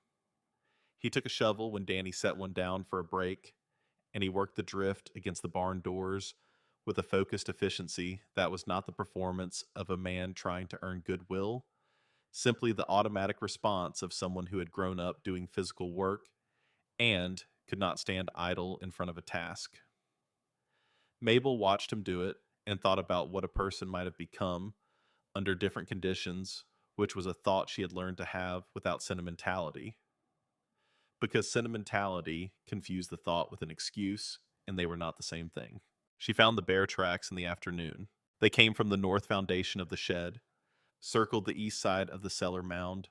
He took a shovel when Danny set one down for a break, and he worked the drift against the barn doors with a focused efficiency that was not the performance of a man trying to earn goodwill, simply the automatic response of someone who had grown up doing physical work and could not stand idle in front of a task. Mabel watched him do it and thought about what a person might have become under different conditions, which was a thought she had learned to have without sentimentality. Because sentimentality confused the thought with an excuse, and they were not the same thing. She found the bear tracks in the afternoon. They came from the north foundation of the shed, circled the east side of the cellar mound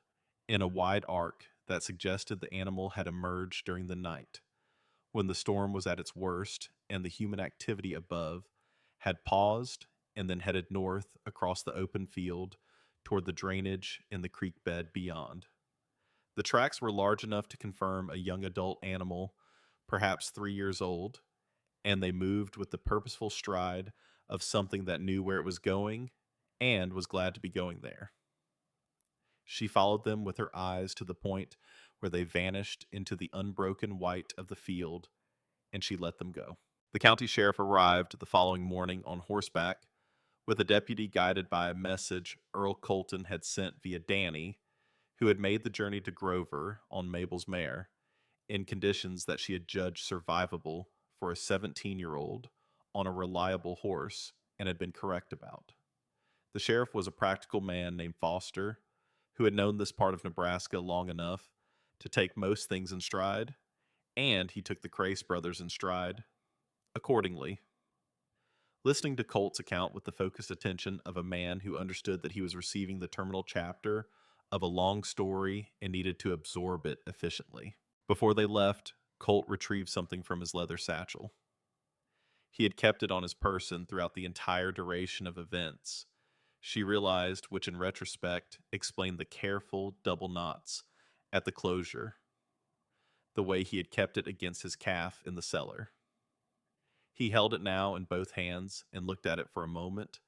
in a wide arc that suggested the animal had emerged during the night, when the storm was at its worst and the human activity above had paused and then headed north across the open field toward the drainage in the creek bed beyond. The tracks were large enough to confirm a young adult animal, perhaps 3 years old, and they moved with the purposeful stride of something that knew where it was going and was glad to be going there. She followed them with her eyes to the point where they vanished into the unbroken white of the field, and she let them go. The county sheriff arrived the following morning on horseback with a deputy guided by a message Earl Colton had sent via Danny, who had made the journey to Grover on Mabel's mare in conditions that she had judged survivable for a 17-year-old on a reliable horse and had been correct about. The sheriff was a practical man named Foster, who had known this part of Nebraska long enough to take most things in stride, and he took the Crace brothers in stride accordingly. Listening to Colt's account with the focused attention of a man who understood that he was receiving the terminal chapter of a long story and needed to absorb it efficiently. Before they left, Colt retrieved something from his leather satchel. He had kept it on his person throughout the entire duration of events. She realized, which in retrospect explained the careful double knots at the closure, the way he had kept it against his calf in the cellar. He held it now in both hands and looked at it for a moment,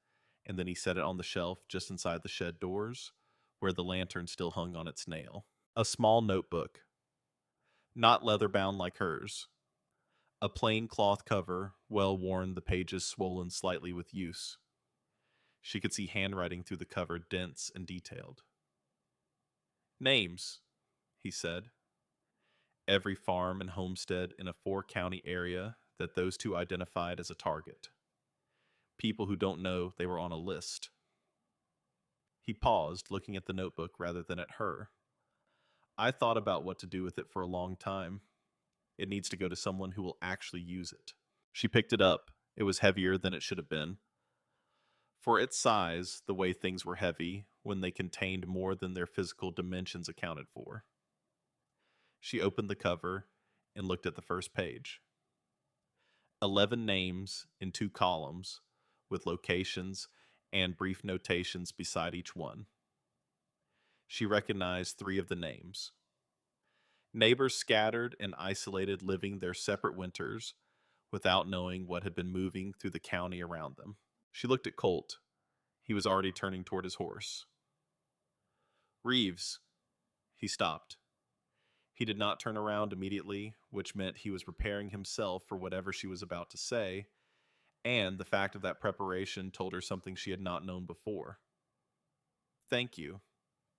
and then he set it on the shelf just inside the shed doors, where the lantern still hung on its nail. A small notebook, not leather-bound like hers. A plain cloth cover, well worn, the pages swollen slightly with use. She could see handwriting through the cover, dense and detailed. Names, he said. Every farm and homestead in a 4-county area that those two identified as a target. People who don't know they were on a list. He paused, looking at the notebook rather than at her. I thought about what to do with it for a long time. It needs to go to someone who will actually use it. She picked it up. It was heavier than it should have been. For its size, the way things were heavy when they contained more than their physical dimensions accounted for. She opened the cover and looked at the first page. 11 names in 2 columns, with locations and brief notations beside each one. She recognized 3 of the names. Neighbors scattered and isolated, living their separate winters without knowing what had been moving through the county around them. She looked at Colt. He was already turning toward his horse. Reeves. He stopped. He did not turn around immediately, which meant he was preparing himself for whatever she was about to say, and the fact of that preparation told her something she had not known before. Thank you,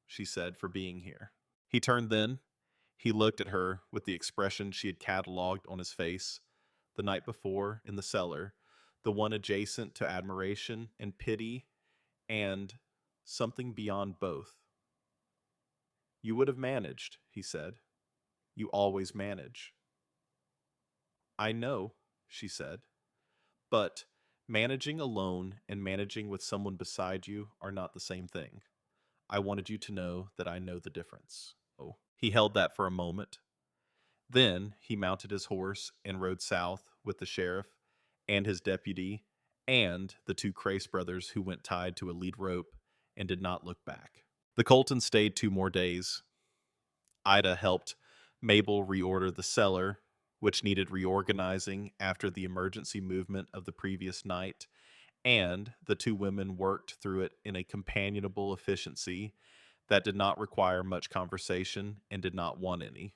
she said, for being here. He turned then. He looked at her with the expression she had catalogued on his face the night before in the cellar, the one adjacent to admiration and pity and something beyond both. You would have managed, he said. You always manage. I know, she said, but managing alone and managing with someone beside you are not the same thing. I wanted you to know that I know the difference. Oh. He held that for a moment. Then he mounted his horse and rode south with the sheriff and his deputy and the 2 Crace brothers who went tied to a lead rope and did not look back. The Coltons stayed 2 more days. Ida helped Mabel reorder the cellar, which needed reorganizing after the emergency movement of the previous night, and the 2 women worked through it in a companionable efficiency that did not require much conversation and did not want any.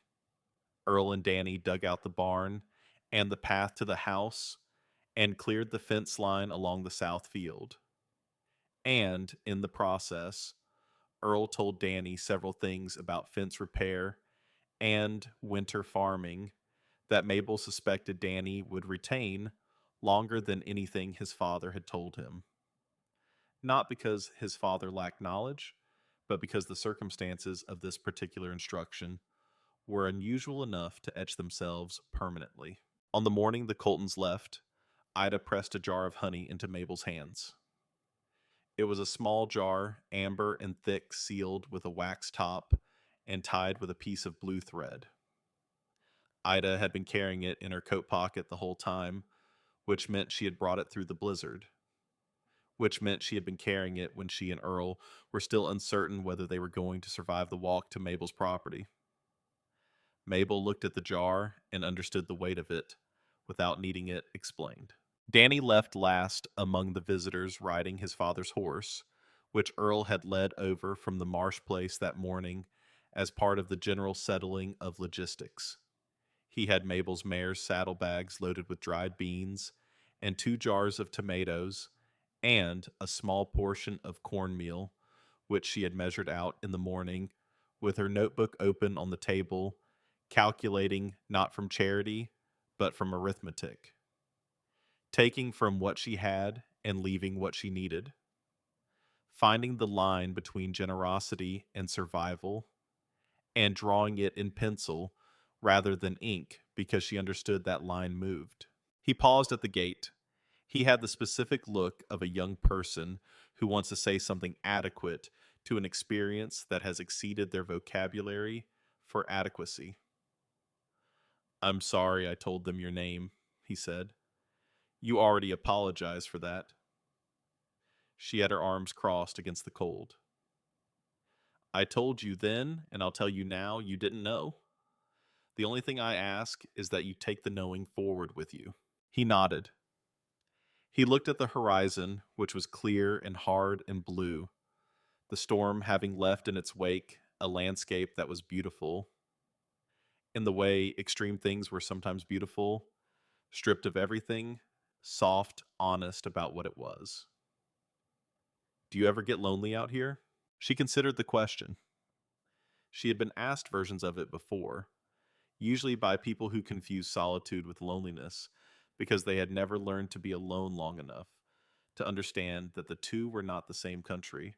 Earl and Danny dug out the barn and the path to the house and cleared the fence line along the south field. And, in the process, Earl told Danny several things about fence repair and winter farming that Mabel suspected Danny would retain longer than anything his father had told him. Not because his father lacked knowledge, but because the circumstances of this particular instruction were unusual enough to etch themselves permanently. On the morning the Coltons left, Ida pressed a jar of honey into Mabel's hands. It was a small jar, amber and thick, sealed with a wax top and tied with a piece of blue thread. Ida had been carrying it in her coat pocket the whole time, which meant she had brought it through the blizzard. which meant she had been carrying it when she and Earl were still uncertain whether they were going to survive the walk to Mabel's property. Mabel looked at the jar and understood the weight of it without needing it explained. Danny left last among the visitors riding his father's horse, which Earl had led over from the marsh place that morning as part of the general settling of logistics. He had Mabel's mare's saddlebags loaded with dried beans and 2 jars of tomatoes and a small portion of cornmeal, which she had measured out in the morning, with her notebook open on the table, calculating not from charity, but from arithmetic, taking from what she had and leaving what she needed, finding the line between generosity and survival, and drawing it in pencil rather than ink because she understood that line moved. He paused at the gate. He had the specific look of a young person who wants to say something adequate to an experience that has exceeded their vocabulary for adequacy. "I'm sorry I told them your name," he said. "You already apologized for that." She had her arms crossed against the cold. "I told you then, and I'll tell you now, you didn't know. The only thing I ask is that you take the knowing forward with you." He nodded. He looked at the horizon, which was clear and hard and blue, the storm having left in its wake a landscape that was beautiful, in the way extreme things were sometimes beautiful, stripped of everything, soft, honest about what it was. "Do you ever get lonely out here?" She considered the question. She had been asked versions of it before, usually by people who confuse solitude with loneliness because they had never learned to be alone long enough to understand that the two were not the same country.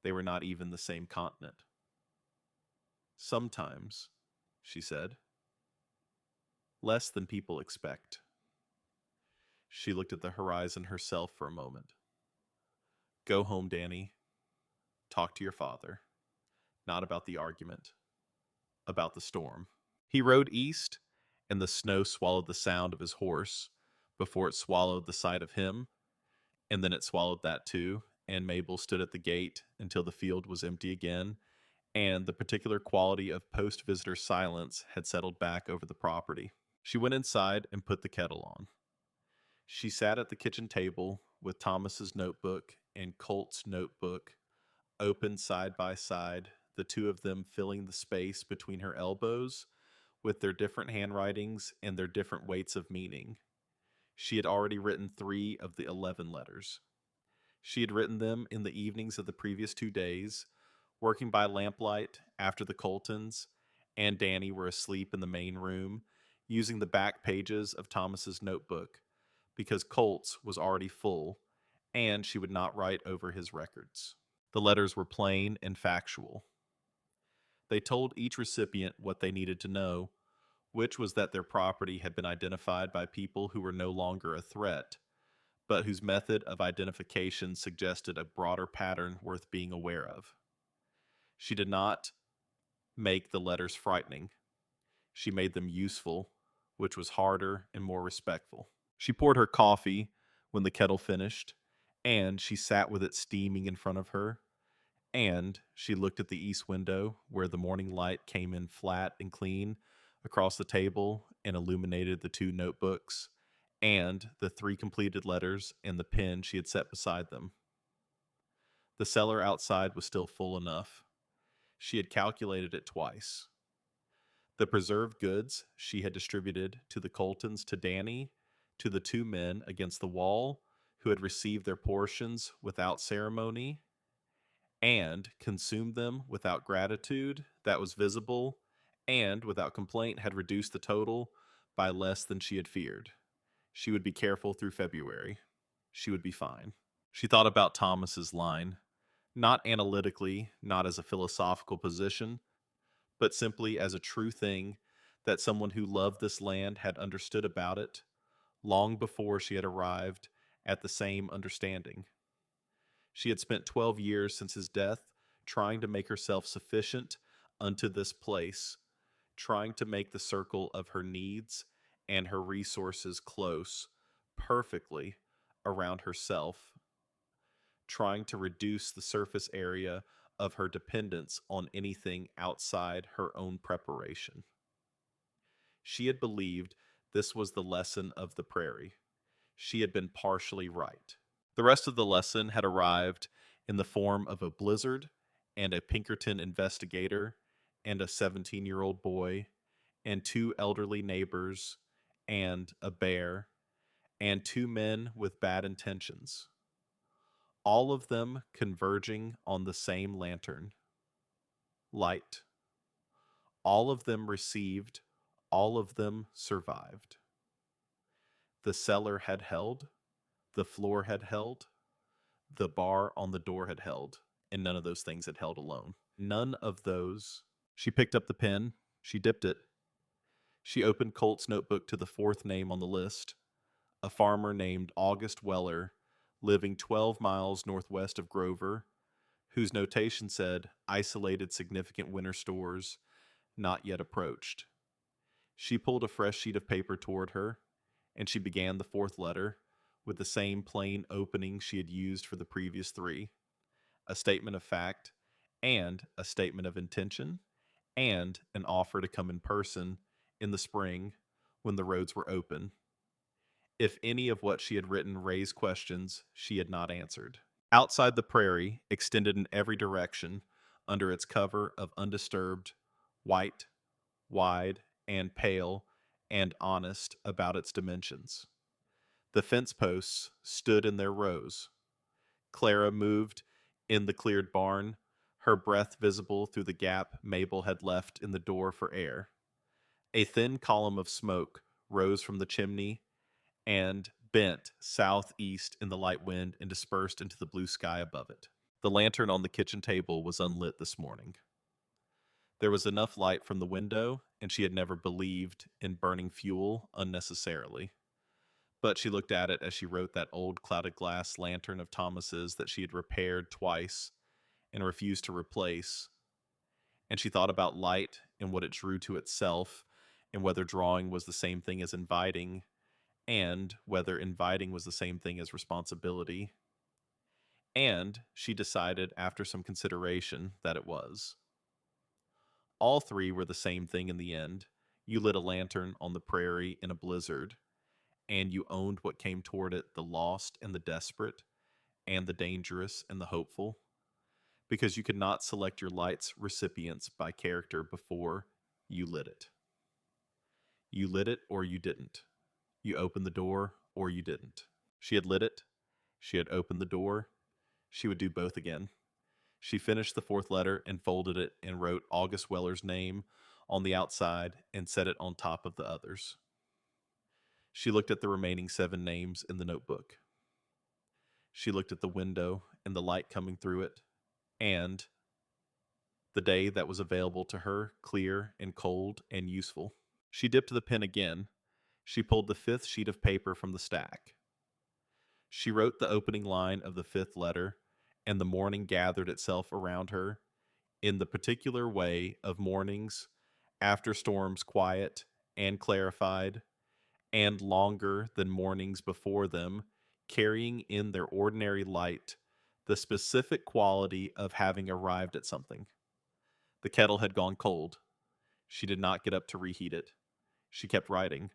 They were not even the same continent. "Sometimes," she said. "Less than people expect." She looked at the horizon herself for a moment. "Go home, Danny. Talk to your father. Not about the argument. About the storm." He rode east, and the snow swallowed the sound of his horse before it swallowed the sight of him, and then it swallowed that too, and Mabel stood at the gate until the field was empty again, and the particular quality of post-visitor silence had settled back over the property. She went inside and put the kettle on. She sat at the kitchen table with Thomas's notebook and Colt's notebook open side by side, the two of them filling the space between her elbows with their different handwritings and their different weights of meaning. She had already written 3 of the 11 letters. She had written them in the evenings of the previous 2 days, working by lamplight after the Coltons and Danny were asleep in the main room, using the back pages of Thomas's notebook, because Colt's was already full, and she would not write over his records. The letters were plain and factual. They told each recipient what they needed to know, which was that their property had been identified by people who were no longer a threat, but whose method of identification suggested a broader pattern worth being aware of. She did not make the letters frightening. She made them useful, which was harder and more respectful. She poured her coffee when the kettle finished, and she sat with it steaming in front of her, and she looked at the east window where the morning light came in flat and clean across the table and illuminated the 2 notebooks and the 3 completed letters and the pen she had set beside them. The cellar outside was still full enough. She had calculated it twice. The preserved goods she had distributed to the Coltons, to Danny, to the 2 men against the wall who had received their portions without ceremony and consumed them without gratitude that was visible, and without complaint had reduced the total by less than she had feared. She would be careful through February. She would be fine. She thought about Thomas's line, not analytically, not as a philosophical position, but simply as a true thing that someone who loved this land had understood about it long before she had arrived at the same understanding. She had spent 12 years since his death trying to make herself sufficient unto this place, trying to make the circle of her needs and her resources close, perfectly, around herself, trying to reduce the surface area of her dependence on anything outside her own preparation. She had believed this was the lesson of the prairie. She had been partially right. The rest of the lesson had arrived in the form of a blizzard and a Pinkerton investigator and a 17-year-old boy and two elderly neighbors and a bear and two men with bad intentions, all of them converging on the same lantern, light. All of them received, all of them survived. The cellar had held, the floor had held, the bar on the door had held, and none of those things had held alone. None of those. She picked up the pen, she dipped it. She opened Colt's notebook to the fourth name on the list, a farmer named August Weller, living 12 miles northwest of Grover, whose notation said isolated significant winter stores not yet approached. She pulled a fresh sheet of paper toward her, and she began the fourth letter with the same plain opening she had used for the previous three, a statement of fact, and a statement of intention, and an offer to come in person in the spring when the roads were open. If any of what she had written raised questions, she had not answered. Outside the prairie extended in every direction under its cover of undisturbed, white, wide, and pale, and honest about its dimensions. The fence posts stood in their rows. Clara moved in the cleared barn, her breath visible through the gap Mabel had left in the door for air. A thin column of smoke rose from the chimney and bent southeast in the light wind and dispersed into the blue sky above it. The lantern on the kitchen table was unlit this morning. There was enough light from the window, and she had never believed in burning fuel unnecessarily. But she looked at it as she wrote that old clouded glass lantern of Thomas's that she had repaired twice and refused to replace. And she thought about light and what it drew to itself, and whether drawing was the same thing as inviting, and whether inviting was the same thing as responsibility. And she decided, after some consideration, that it was. All three were the same thing in the end. You lit a lantern on the prairie in a blizzard, and you owned what came toward it, the lost and the desperate, and the dangerous and the hopeful, because you could not select your light's recipients by character before you lit it. You lit it or you didn't. You opened the door or you didn't. She had lit it. She had opened the door. She would do both again. She finished the fourth letter and folded it and wrote August Weller's name on the outside and set it on top of the others. She looked at the remaining 7 names in the notebook. She looked at the window and the light coming through it, and the day that was available to her, clear and cold and useful. She dipped the pen again. She pulled the 5th sheet of paper from the stack. She wrote the opening line of the 5th letter, and the morning gathered itself around her in the particular way of mornings after storms quiet and clarified, and longer than mornings before them, carrying in their ordinary light the specific quality of having arrived at something. The kettle had gone cold. She did not get up to reheat it. She kept writing.